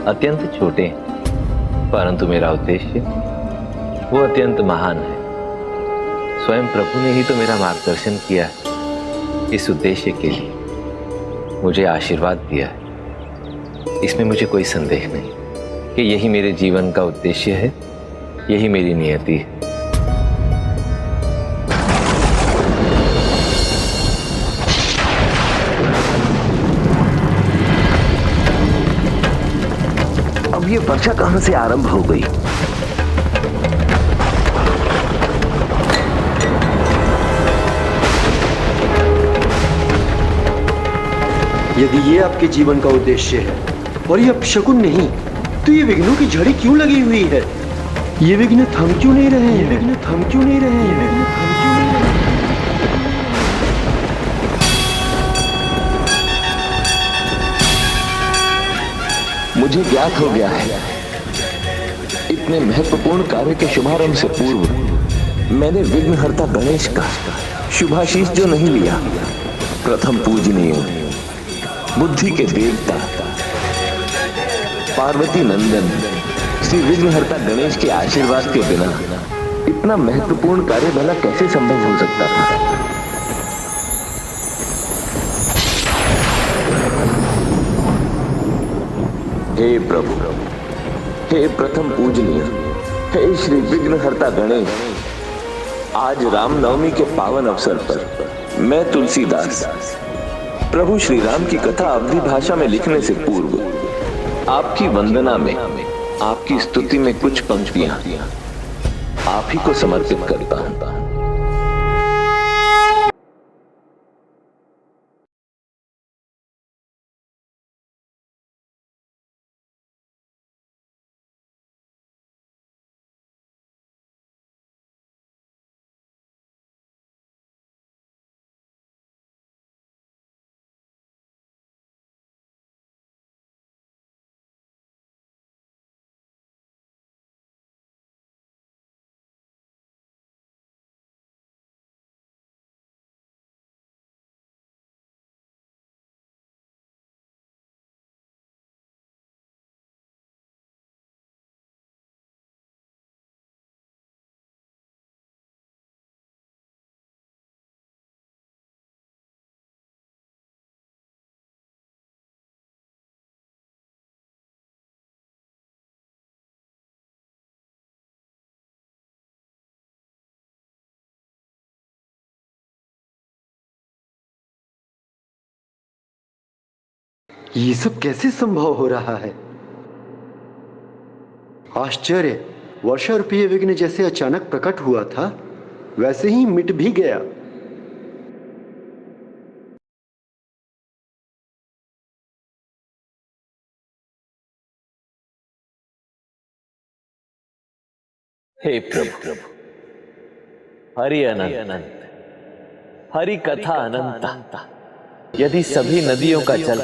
अत्यंत छोटे हैं, परंतु मेरा उद्देश्य वो अत्यंत महान है। स्वयं प्रभु ने ही तो मेरा मार्गदर्शन किया है। इस उद्देश्य के लिए मुझे आशीर्वाद दिया है। इसमें मुझे कोई संदेह नहीं कि यही मेरे जीवन का उद्देश्य है, यही मेरी नियति है। अब ये वर्षा कहां से आरंभ हो गई? यदि ये आपके जीवन का उद्देश्य है और ये अपशकुन नहीं, तो ये विघ्नों की झड़ी क्यों लगी हुई है? ये विघ्न थम क्यों नहीं रहे? ये विघ्न थम क्यों नहीं रहे? ये विघ्न थम क्यों नहीं रहे? मुझे ज्ञात हो गया है, इतने महत्वपूर्ण कार्य के शुभारंभ से पूर्व मैंने विघ्नहर्ता गणेश का शुभाशीष जो नहीं लिया, प्रथम पूजनीय बुद्धि के देवता पार्वती नंदन श्री विघ्नहर्ता गणेश के आशीर्वाद के बिना इतना महत्वपूर्ण कार्य भला कैसे संभव हो सकता था? हे प्रभु, हे प्रथम पूजनीय, हे श्री विघ्नहर्ता गणेश, आज रामनवमी के पावन अवसर पर मैं तुलसीदास प्रभु श्री राम की कथा अवधी भाषा में लिखने से पूर्व आपकी वंदना में, आपकी स्तुति में कुछ पंक्तियां आप ही को समर्पित करता हूं। ये सब कैसे संभव हो रहा है? आश्चर्य, वर्षा रूपी विघ्न जैसे अचानक प्रकट हुआ था, वैसे ही मिट भी गया। हे प्रभु, हरि अनंत, हरि कथा अनंता। यदि सभी नदियों का जल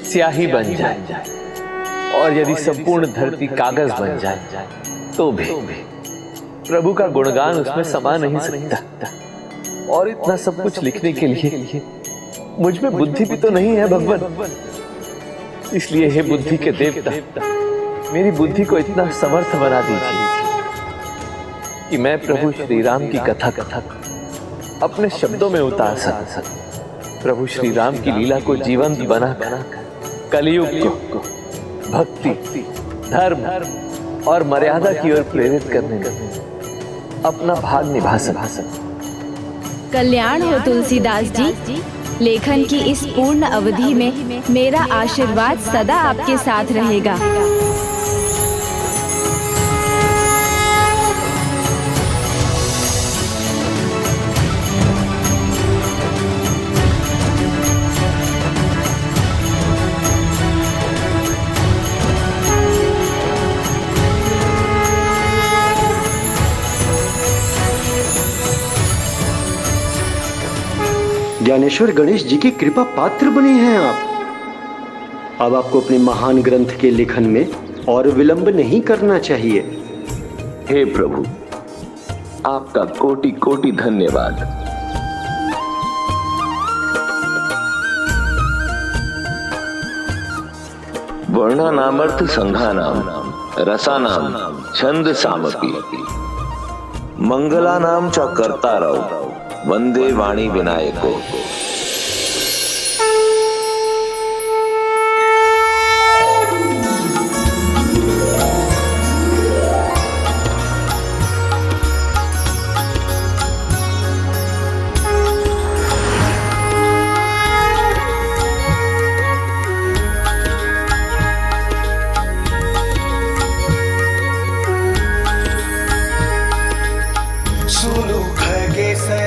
स्याही बन जाए और यदि संपूर्ण धरती कागज बन जाए तो भी प्रभु का गुणगान उसमें समा नहीं सकता। और इतना सब कुछ लिखने के लिए मुझ में बुद्धि भी तो नहीं है भगवान। इसलिए हे बुद्धि के देवता, मेरी बुद्धि को इतना समर्थ बना दीजिए कि मैं प्रभु श्री राम की कथा अपने शब्दों में उतार सकूं। प्रभु श्री राम की लीला को जीवंत बना कलयुग को भक्ति, धर्म और मर्यादा की ओर प्रेरित करने में अपना भाग निभा सकूं। कल्याण हो तुलसीदास जी। लेखन की इस पूर्ण अवधि में मेरा आशीर्वाद सदा आपके साथ रहेगा। ज्ञानेश्वर गणेश जी की कृपा पात्र बने हैं आप। अब आपको अपने महान ग्रंथ के लेखन में और विलंब नहीं करना चाहिए। हे प्रभु, आपका कोटि कोटि धन्यवाद। वर्णनामर्थ संघानाम रसानाम छंद सामपि मंगलानाम च कर्तारौ वंदे वाणी विनायको।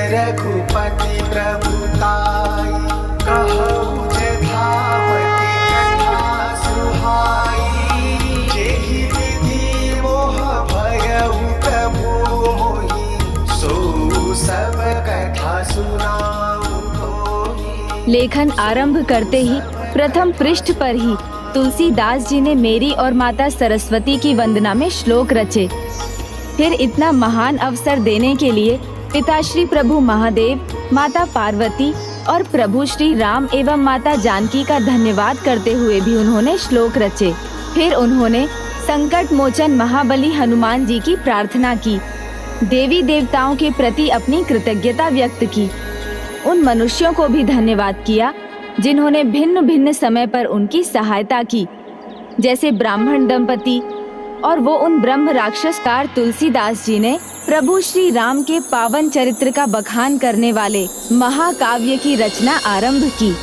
रघुपति प्रभुताई कहु जथावति कथा सुहाई जेहि विधि मोह भयउ प्रभु मोहि सो सब कथा सुनाऊं कोहि। लेखन आरंभ करते ही प्रथम पृष्ठ पर ही तुलसीदास जी ने मेरी और माता सरस्वती की वंदना में श्लोक रचे। फिर इतना महान अवसर देने के लिए पिता श्री प्रभु महादेव, माता पार्वती और प्रभु श्री राम एवं माता जानकी का धन्यवाद करते हुए भी उन्होंने श्लोक रचे। फिर उन्होंने संकट मोचन महाबली हनुमान जी की प्रार्थना की, देवी देवताओं के प्रति अपनी कृतज्ञता व्यक्त की, उन मनुष्यों को भी धन्यवाद किया जिन्होंने भिन्न भिन्न समय पर उनकी सहायता की, जैसे ब्राह्मण दंपति और वो उन ब्रह्म राक्षसकार तुलसीदास जी ने प्रभु श्री राम के पावन चरित्र का बखान करने वाले महाकाव्य की रचना आरंभ की।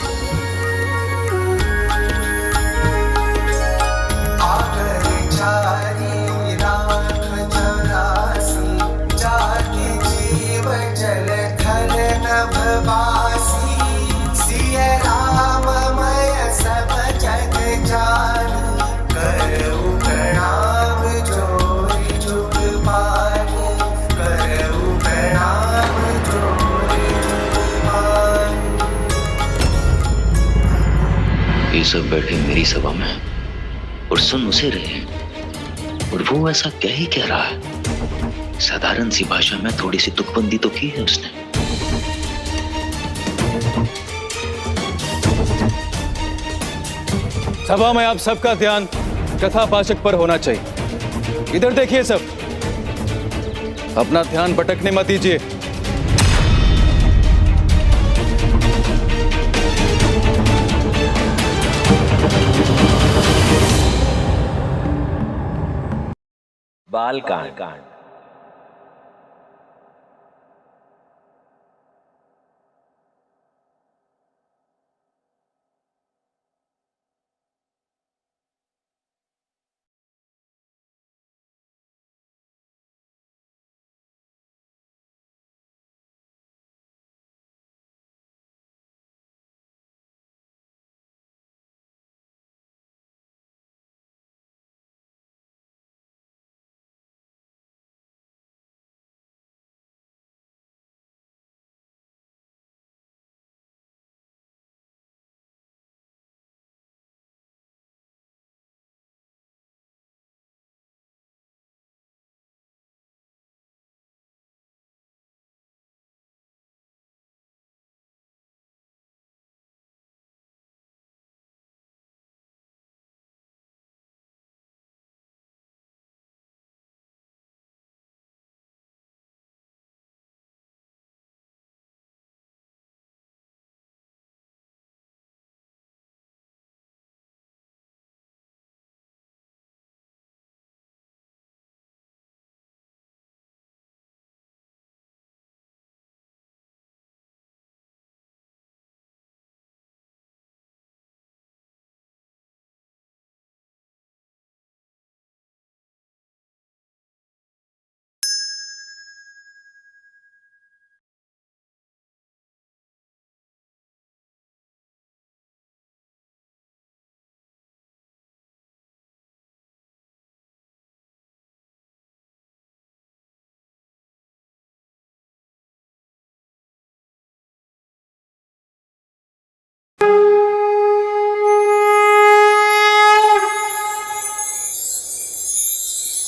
ये सब बैठे मेरी सभा में और सुन उसे रहे, और वो ऐसा क्या ही कह रहा है। साधारण सी भाषा में थोड़ी सी तुकबंदी तो की है उसने। सभा में आप सबका ध्यान कथापाचक पर होना चाहिए। इधर देखिए सब, अपना ध्यान भटकने मत दीजिए। बालकांड।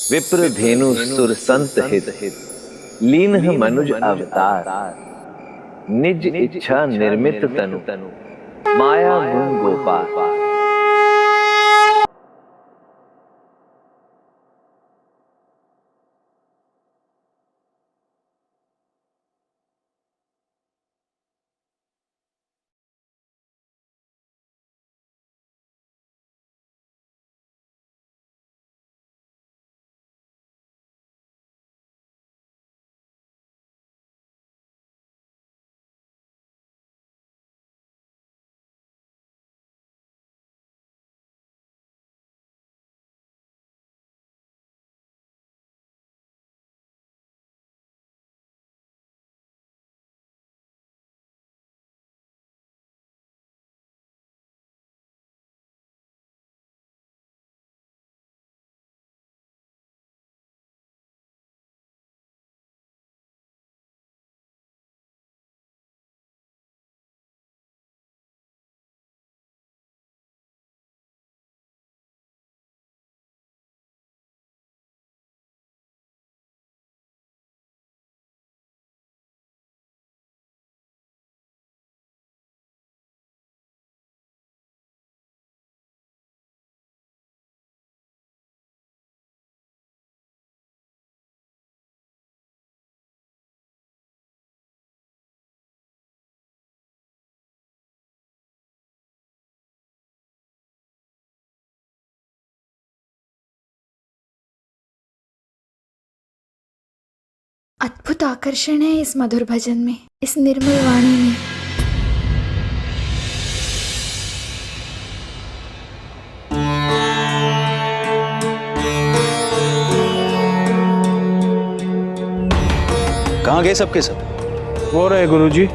विप्र धेनु सुर संत हित लीन मनुज अवतार निज इच्छा निर्मित तनु माया गुण गोपाल। अद्भुत आकर्षण है इस मधुर भजन में, इस निर्मल वाणी में। कहाँ गए सबके सब? वो रहे गुरुजी।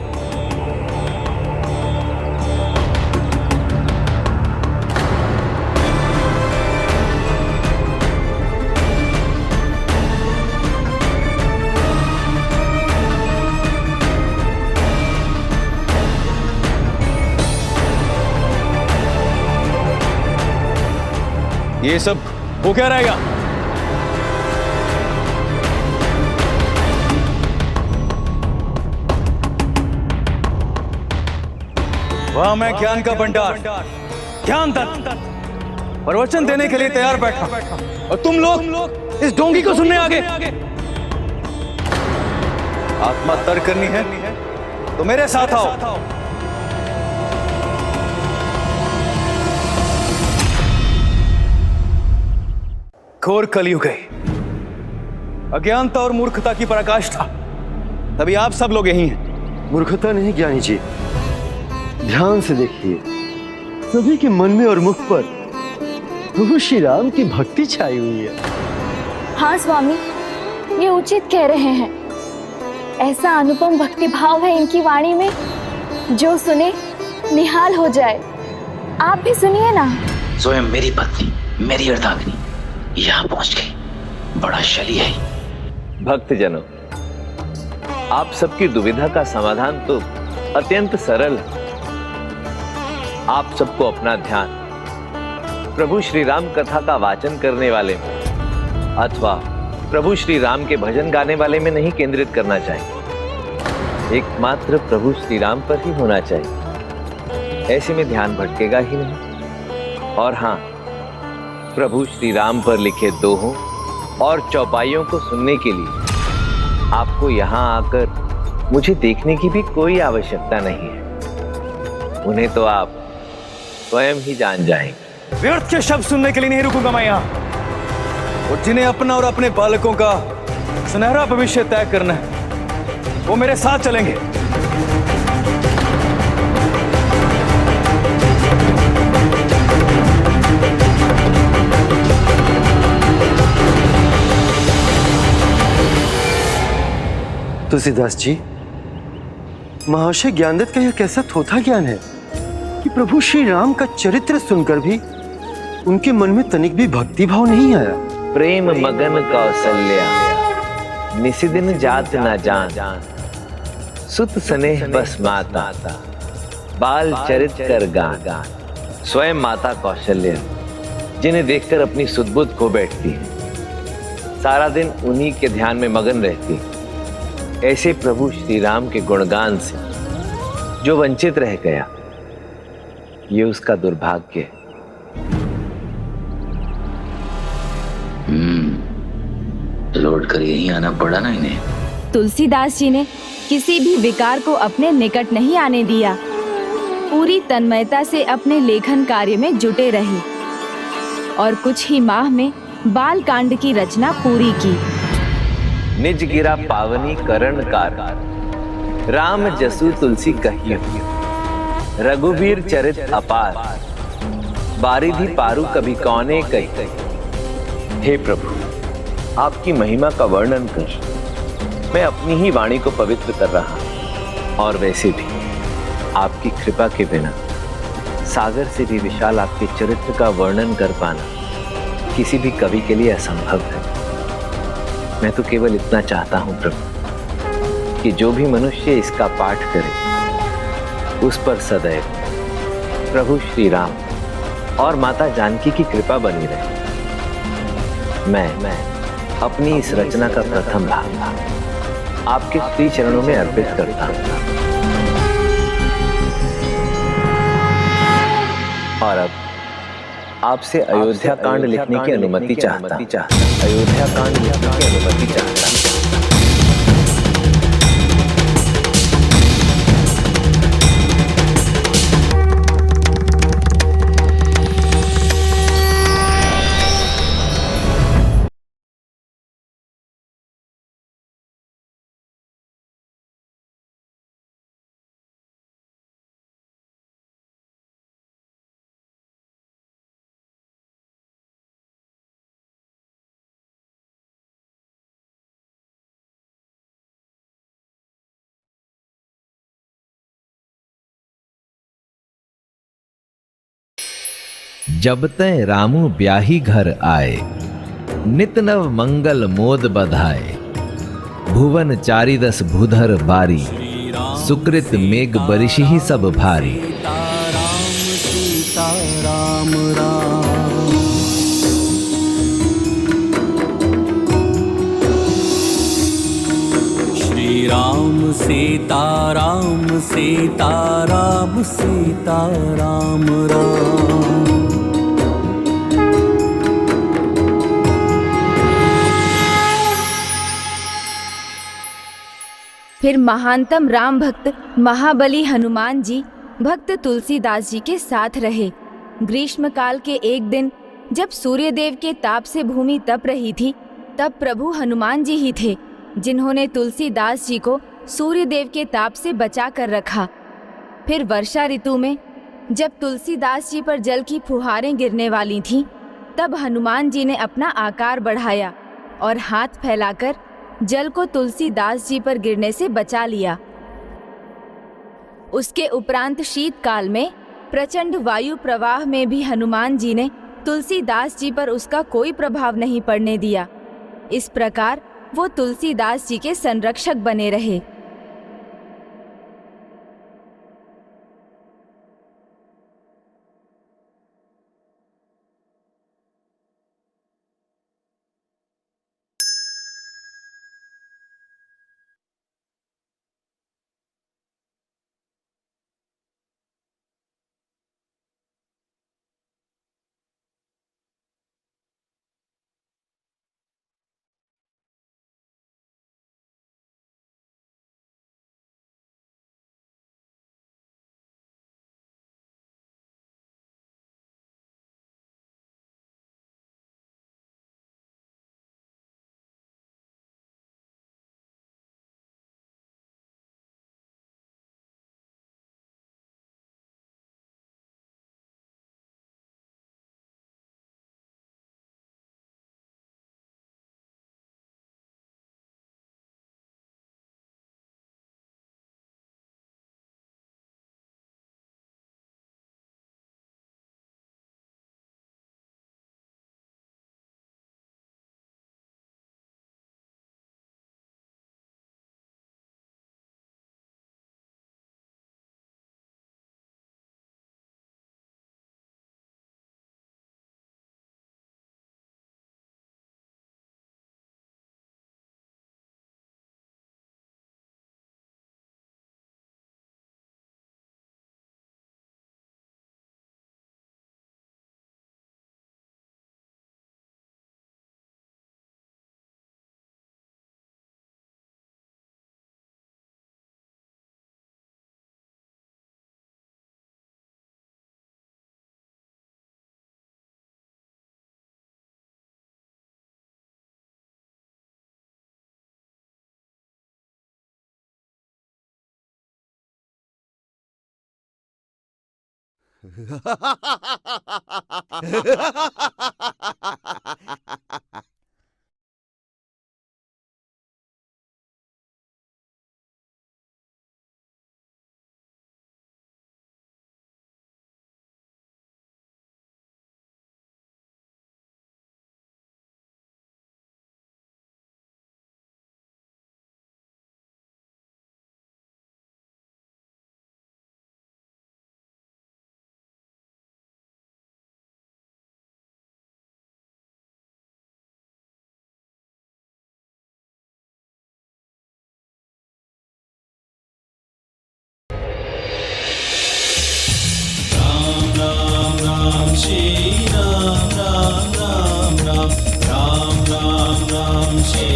ये सब वो क्या रहेगा? वहां मैं ज्ञान का भंडार, ज्ञान तत्व प्रवचन देने के लिए तैयार बैठा, और तुम लोग इस डोंगी को सुनने आगे। आत्मा तर्क करनी है तो मेरे साथ आओ। घोर कलयुग है, अज्ञानता और मूर्खता की पराकाष्ठा, तभी आप सब लोग यही हैं। मूर्खता नहीं ज्ञानी जी, ध्यान से देखिए, सभी के मन में और मुख पर प्रभु श्री राम की भक्ति छाई हुई है। हाँ स्वामी, ये उचित कह रहे हैं। ऐसा अनुपम भक्ति भाव है इनकी वाणी में, जो सुने निहाल हो जाए। आप भी सुनिए ना। स्वयं मेरी पत्नी, मेरी अर्धांगिनी यहाँ पहुंच गई। बड़ा शली है। भक्तजनों, आप सबकी दुविधा का समाधान तो अत्यंत सरल है। आप सबको अपना ध्यान प्रभु श्री राम कथा का वाचन करने वाले में अथवा प्रभु श्री राम के भजन गाने वाले में नहीं केंद्रित करना चाहिए, एकमात्र प्रभु श्री राम पर ही होना चाहिए। ऐसे में ध्यान भटकेगा ही नहीं। और हाँ, प्रभु श्री राम पर लिखे दोहों और चौपाइयों को सुनने के लिए आपको यहाँ आकर मुझे देखने की भी कोई आवश्यकता नहीं है। उन्हें तो आप स्वयं ही जान जाएंगे। व्यर्थ के शब्द सुनने के लिए नहीं रुकूंगा मैं यहाँ। और जिन्हें अपना और अपने बालकों का सुनहरा भविष्य तय करना है, वो मेरे साथ चलेंगे। तुलसीदास जी, महर्षि ज्ञानदत्त का यह कैसा थोथा ज्ञान है कि प्रभु श्री राम का चरित्र सुनकर भी उनके मन में तनिक भी भक्ति भाव नहीं आया। प्रेम मगन कौशल्या, निसिदिन जात न जान, सुत स्नेह बस माता, बाल चरित कर गान। स्वयं माता कौशल्या, जिन्हें देखकर अपनी सुध-बुध खो बैठती है, सारा दिन उन्हीं के ध्यान में मगन रहती है। ऐसे प्रभु श्री राम के गुणगान से जो वंचित रह गया, ये उसका दुर्भाग्य है। लौट कर यहीं आना पड़ा ना इन्हें। तुलसीदास जी ने किसी भी विकार को अपने निकट नहीं आने दिया, पूरी तन्मयता से अपने लेखन कार्य में जुटे रहे और कुछ ही माह में बाल कांड की रचना पूरी की। निज गिरा पावनी करण कार, राम जसु तुलसी कहियो, रघुवीर चरित अपार, बारिधि पारु कभी कौने कही। हे प्रभु, आपकी महिमा का वर्णन कर मैं अपनी ही वाणी को पवित्र कर रहा हूं। और वैसे भी आपकी कृपा के बिना सागर से भी विशाल आपके चरित्र का वर्णन कर पाना किसी भी कवि के लिए असंभव है। मैं तो केवल इतना चाहता हूं प्रभु कि जो भी मनुष्य इसका पाठ करे उस पर सदैव प्रभु श्री राम और माता जानकी की कृपा बनी रहे। मैं अपनी इस रचना का प्रथम भाग आपके श्री चरणों में अर्पित करता हूं। और अब आपसे अयोध्या कांड लिखने की अनुमति चाहता। अयोध्या कांड लिखने की अनुमति चाहता। जब तय रामू ब्याही घर आए, नित नव मंगल मोद बधाए। भुवन चारिदस भूधर बारी, सुकृत मेघ बरिश ही सब भारी। सीता राम राम। श्री राम सीता राम सीता राम सीता राम राम। फिर महानतम राम भक्त महाबली हनुमान जी भक्त तुलसीदास जी के साथ रहे। ग्रीष्म काल के एक दिन जब सूर्यदेव के ताप से भूमि तप रही थी, तब प्रभु हनुमान जी ही थे जिन्होंने तुलसीदास जी को सूर्यदेव के ताप से बचा कर रखा। फिर वर्षा ऋतु में जब तुलसीदास जी पर जल की फुहारें गिरने वाली थीं, तब हनुमान जी ने अपना आकार बढ़ाया और हाथ फैलाकर जल को तुलसीदास जी पर गिरने से बचा लिया। उसके उपरांत शीतकाल में प्रचंड वायु प्रवाह में भी हनुमान जी ने तुलसीदास जी पर उसका कोई प्रभाव नहीं पड़ने दिया। इस प्रकार वो तुलसीदास जी के संरक्षक बने रहे। श्री राम राम राम राम राम राम राम श्री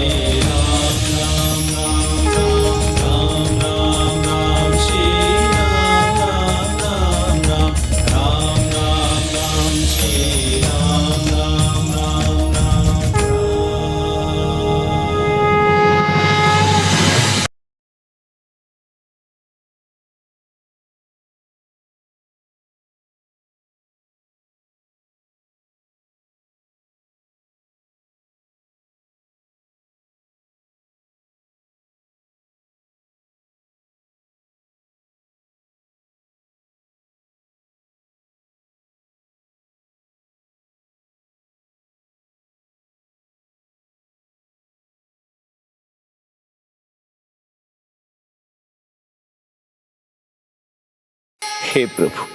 हे प्रभु,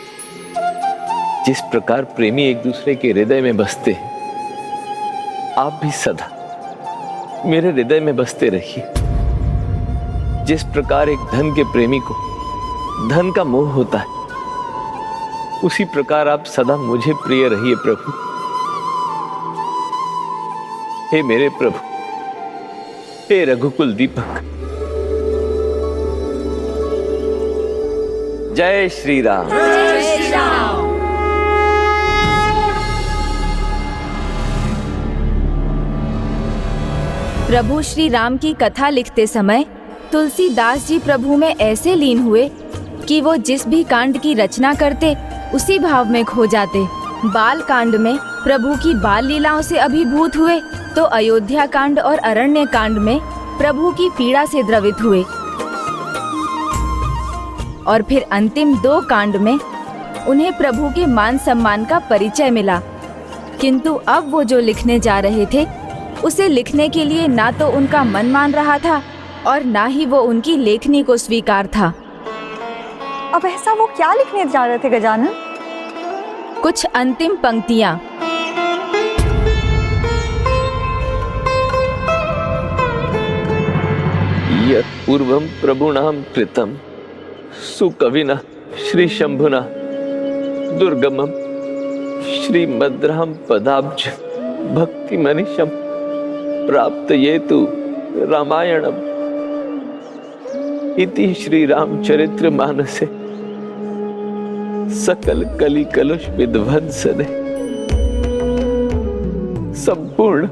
जिस प्रकार प्रेमी एक दूसरे के हृदय में बसते हैं, आप भी सदा मेरे हृदय में बसते रहिए। जिस प्रकार एक धन के प्रेमी को धन का मोह होता है, उसी प्रकार आप सदा मुझे प्रिय रहिए प्रभु। हे मेरे प्रभु, हे रघुकुल दीपक, जय श्री राम। जय श्री राम। प्रभु श्री राम की कथा लिखते समय तुलसीदास जी प्रभु में ऐसे लीन हुए कि वो जिस भी कांड की रचना करते उसी भाव में खो जाते। बाल कांड में प्रभु की बाल लीलाओं से अभिभूत हुए तो अयोध्या कांड और अरण्य कांड में प्रभु की पीड़ा से द्रवित हुए, और फिर अंतिम 2 कांड में उन्हें प्रभु के मान सम्मान का परिचय मिला। किंतु अब वो जो लिखने जा रहे थे, उसे लिखने के लिए ना तो उनका मन मान रहा था और ना ही वो उनकी लेखनी को स्वीकार था। अब ऐसा वो क्या लिखने जा रहे थे गजानन? कुछ अंतिम पंक्तियां। यत् पूर्वं प्रभुणां कृतं सुकविना श्री शंभुना दुर्गमं श्रीमद्रां पदाब्ज भक्ति मनीषम प्राप्तयेतु रामायणम् इति श्री रामचरित्र मानसे सकल कली कलुष विध्वंसने संपूर्ण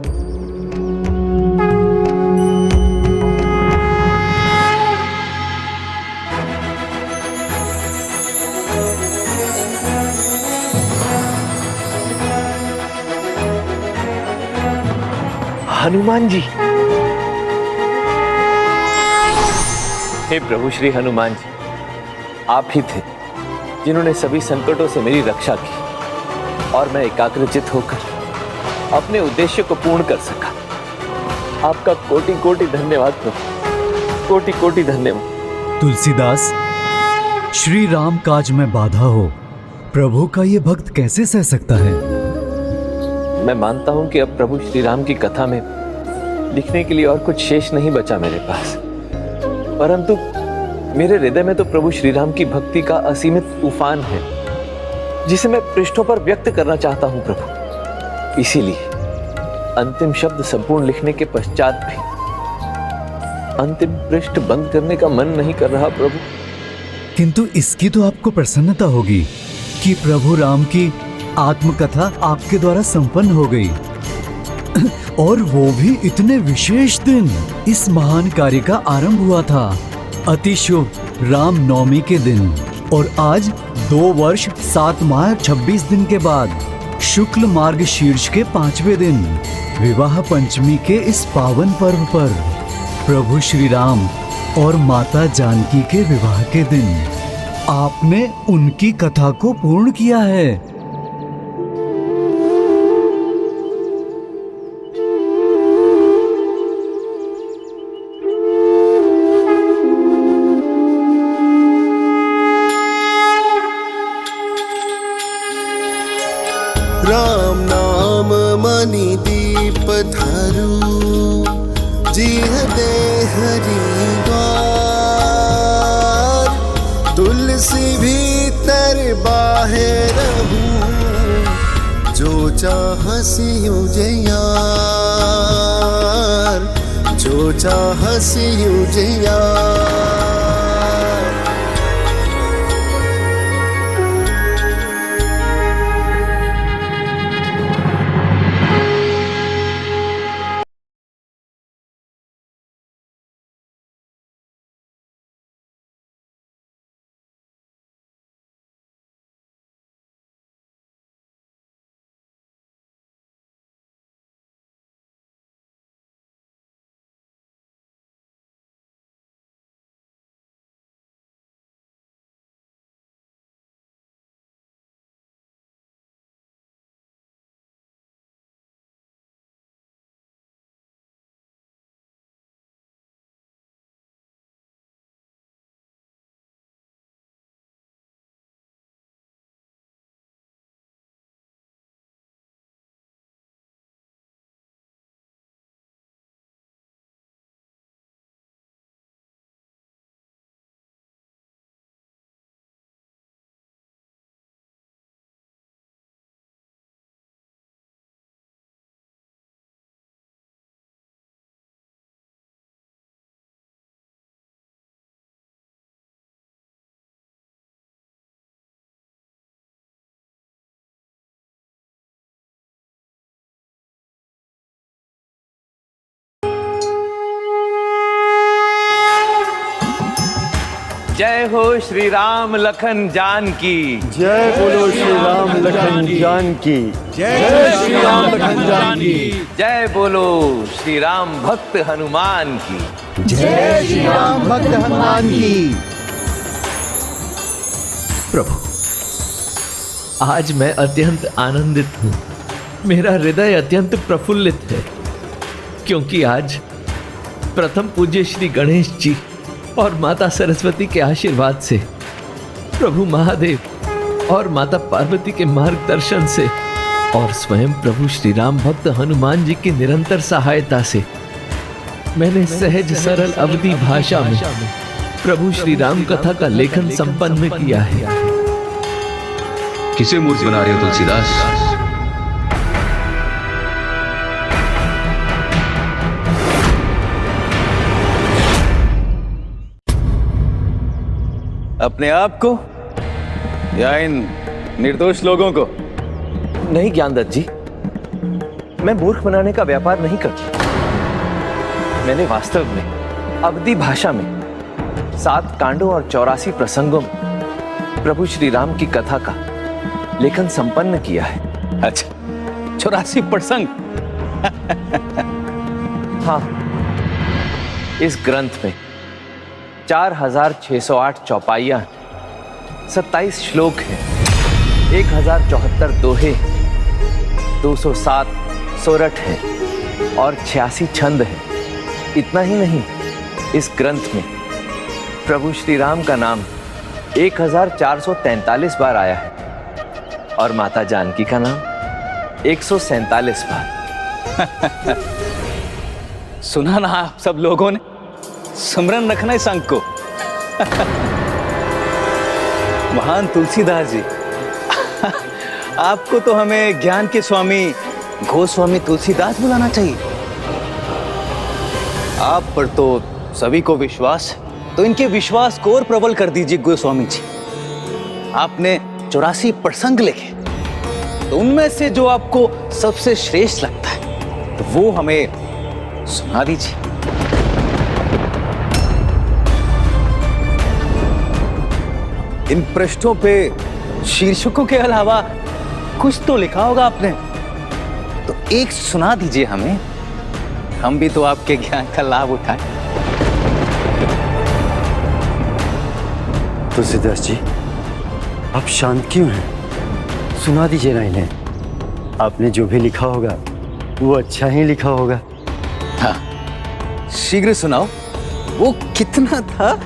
हनुमान जी। हे प्रभु श्री हनुमान जी, आप ही थे जिन्होंने सभी संकटों से मेरी रक्षा की और मैं एकाग्रचित होकर अपने उद्देश्य को पूर्ण कर सका। आपका कोटि कोटि धन्यवाद प्रभु, कोटि कोटि धन्यवाद। तुलसीदास, श्री राम काज में बाधा हो, प्रभु का ये भक्त कैसे सह सकता है? मैं मानता हूं कि अब प्रभु श्री राम की कथा में लिखने के लिए और कुछ शेष नहीं बचा मेरे पास, परंतु मेरे हृदय में तो प्रभु श्री राम की भक्ति का असीमित उफान है, जिसे मैं पृष्ठों पर व्यक्त करना चाहता हूं प्रभु। इसीलिए अंतिम शब्द संपूर्ण लिखने के पश्चात भी अंतिम पृष्ठ बंद करने का मन नहीं कर रहा प्रभु। किंतु इसकी तो आपको प्रसन्नता होगी कि प्रभु राम की आत्मकथा आपके द्वारा संपन्न हो गई, और वो भी इतने विशेष दिन। इस महान कार्य का आरंभ हुआ था अति शुभ राम नवमी के दिन, और आज 2 वर्ष 7 माह 26 दिन के बाद शुक्ल मार्ग शीर्ष के 5वें दिन विवाह पंचमी के इस पावन पर्व पर प्रभु श्री राम और माता जानकी के विवाह के दिन आपने उनकी कथा को पूर्ण किया है। राम नाम मणि दीप धरु जिह दे हरि द्वार, तुलसी भीतर बाहर रहूं, जो चाह सियो जयार, जो चाह सियो जयार। जय हो श्री राम लखन जान की। जय बोलो श्री राम लखन जान की। जय श्री राम लखन जान की। जय बोलो श्री राम भक्त हनुमान की। जय श्री राम भक्त हनुमान की। प्रभु, आज मैं अत्यंत आनंदित हूँ। मेरा हृदय अत्यंत प्रफुल्लित है, क्योंकि आज प्रथम पूज्य श्री गणेश जी और माता सरस्वती के आशीर्वाद से, प्रभु महादेव और माता पार्वती के मार्गदर्शन से और स्वयं प्रभु श्री राम भक्त हनुमान जी की निरंतर सहायता से मैंने सहज सरल अवधी भाषा में प्रभु श्री राम कथा का लेखन संपन्न किया है। किसे मूर्ख बना रहे हो तुलसीदास? अपने आप को या इन निर्दोष लोगों को? नहीं ज्ञानदत्त जी, मैं मूर्ख बनाने का व्यापार नहीं करता। मैंने वास्तव में अवधी भाषा में 7 कांडों और 84 प्रसंगों में प्रभु श्री राम की कथा का लेखन संपन्न किया है। अच्छा, 84 प्रसंग? हाँ, इस ग्रंथ में 4608 चौपाइयां, 27 श्लोक हैं, 1074 दोहे, 207 सोरठ हैं और 86 छंद हैं। इतना ही नहीं, इस ग्रंथ में प्रभु श्री राम का नाम 1443 बार आया है और माता जानकी का नाम 147 बार। सुना ना आप सब लोगों ने? स्मरण रखना इस अंक को। महान तुलसीदास जी, आपको तो हमें ज्ञान के स्वामी गोस्वामी तुलसीदास बुलाना चाहिए। आप पर तो सभी को विश्वास है, तो इनके विश्वास को और प्रबल कर दीजिए गोस्वामी जी। आपने 84 प्रसंग लिखे, तो उनमें से जो आपको सबसे श्रेष्ठ लगता है, तो वो हमें सुना दीजिए। इन पृष्ठों पे शीर्षकों के अलावा कुछ तो लिखा होगा आपने, तो एक सुना दीजिए हमें, हम भी तो आपके ज्ञान का लाभ उठाएं। तुलसीदास जी, आप शांत क्यों हैं? सुना दीजिए ना इन्हें। आपने जो भी लिखा होगा वो अच्छा ही लिखा होगा। हाँ, शीघ्र सुनाओ। वो कितना था?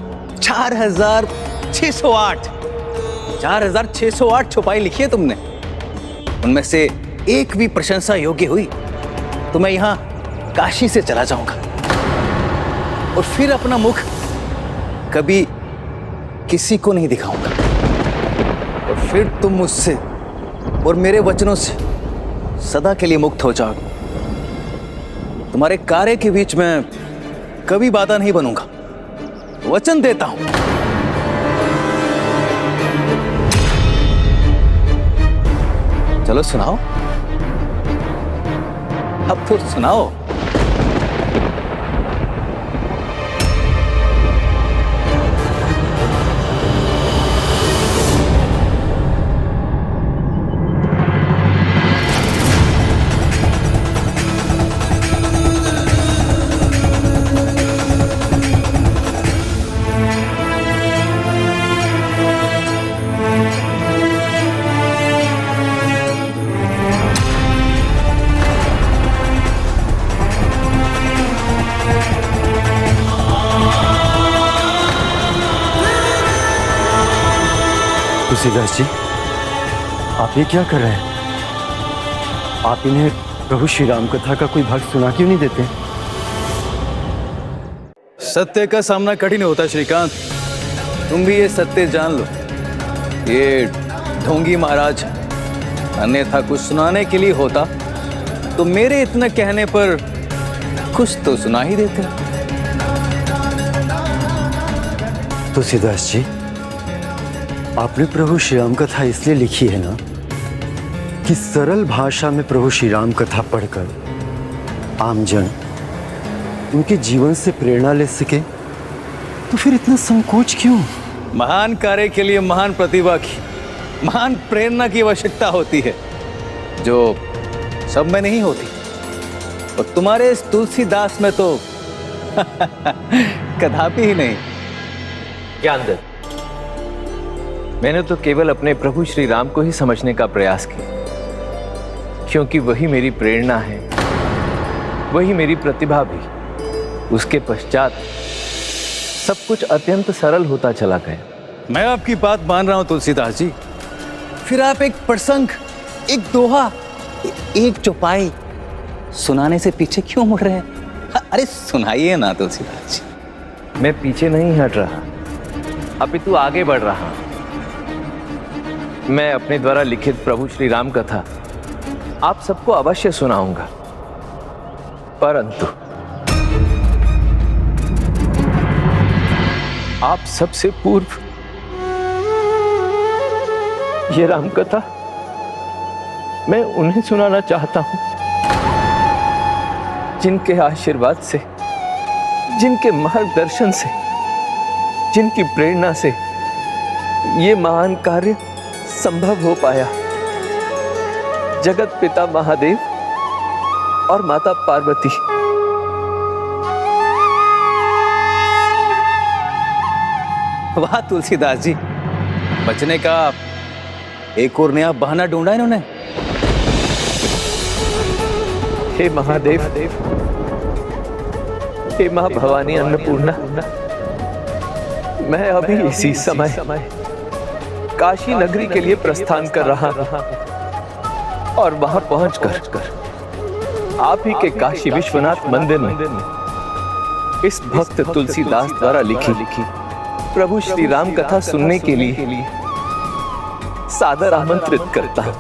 4608 छुपाई लिखी है तुमने। उनमें से एक भी प्रशंसा योग्य हुई तो मैं यहां काशी से चला जाऊंगा और फिर अपना मुख कभी किसी को नहीं दिखाऊंगा, और फिर तुम मुझसे और मेरे वचनों से सदा के लिए मुक्त हो जाओगे। तुम्हारे कार्य के बीच में कभी बाधा नहीं बनूंगा, वचन देता हूं। चलो सुनाओ, अब तो सुनाओ। तुलसीदास जी, आप ये क्या कर रहे हैं? आप इन्हें प्रभु श्री राम कथा का कोई भाग सुना क्यों नहीं देते? सत्य का सामना कठिन होता है श्रीकांत, तुम भी ये सत्य जान लो। ये ढोंगी महाराज, अन्यथा कुछ सुनाने के लिए होता तो मेरे इतना कहने पर कुछ तो सुना ही देते। तुलसीदास जी, आपने प्रभु श्री राम कथा इसलिए लिखी है ना कि सरल भाषा में प्रभु श्री राम कथा पढ़कर आमजन उनके जीवन से प्रेरणा ले सके। तो फिर इतना संकोच क्यों? महान कार्य के लिए महान प्रतिभा की, महान प्रेरणा की आवश्यकता होती है, जो सब में नहीं होती। और तुम्हारे इस तुलसीदास में तो कदापि ही नहीं। ज्ञानदत्त, मैंने तो केवल अपने प्रभु श्री राम को ही समझने का प्रयास किया, क्योंकि वही मेरी प्रेरणा है, वही मेरी प्रतिभा भी। उसके पश्चात सब कुछ अत्यंत सरल होता चला गया। मैं आपकी बात मान रहा हूं तुलसीदास जी, फिर आप एक प्रसंग, एक दोहा, एक चौपाई सुनाने से पीछे क्यों मुड़ रहे हैं? अरे सुनाइए ना तुलसीदास जी। मैं पीछे नहीं हट रहा, अपितु आगे बढ़ रहा हूं। मैं अपने द्वारा लिखित प्रभु श्री राम कथा आप सबको अवश्य सुनाऊंगा, परंतु आप सबसे पूर्व ये राम कथा मैं उन्हें सुनाना चाहता हूं जिनके आशीर्वाद से, जिनके मार्गदर्शन से, जिनकी प्रेरणा से ये महान कार्य संभव हो पाया। जगत पिता महादेव और माता पार्वती। वाह तुलसीदास जी, बचने का एक और नया बहाना ढूंढा इन्होंने। हे महादेव, हे मां भवानी अन्नपूर्णा, मैं अभी इसी समय काशी नगरी के लिए प्रस्थान कर रहा और वहां पहुंचकर आप ही के काशी विश्वनाथ मंदिर में इस भक्त तुलसीदास द्वारा लिखी प्रभु श्री राम कथा सुनने के लिए सादर आमंत्रित करता हूं।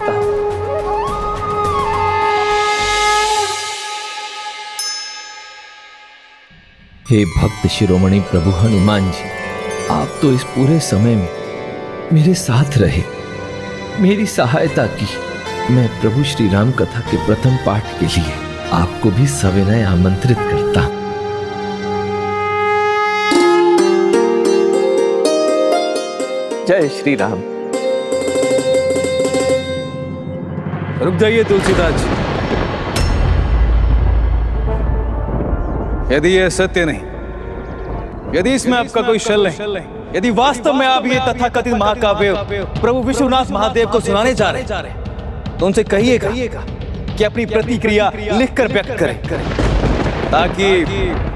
हे भक्त शिरोमणि प्रभु हनुमान जी, आप तो इस पूरे समय में मेरे साथ रहे, मेरी सहायता की। मैं प्रभु श्री राम कथा के प्रथम पाठ के लिए आपको भी सविनय आमंत्रित करता हूं। जय श्री राम। रुक जाइए तुलसीदास जी, यदि यह सत्य नहीं, यदि इसमें आपका कोई शल नहीं, यदि वास्तव में आप ये तथाकथित महाकाव्य प्रभु विश्वनाथ महादेव को सुनाने जा रहे हैं, तो उनसे कहिएगा कि अपनी प्रतिक्रिया लिखकर व्यक्त करें, ताकि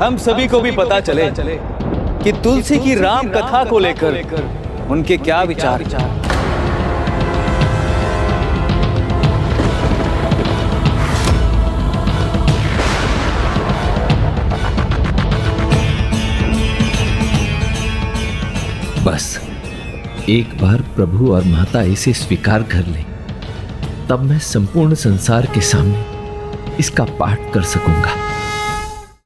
हम सभी को भी पता चले कि तुलसी की राम कथा को लेकर उनके क्या विचार। बस एक बार प्रभु और माता इसे स्वीकार कर लें, तब मैं संपूर्ण संसार के सामने इसका पाठ कर सकूंगा।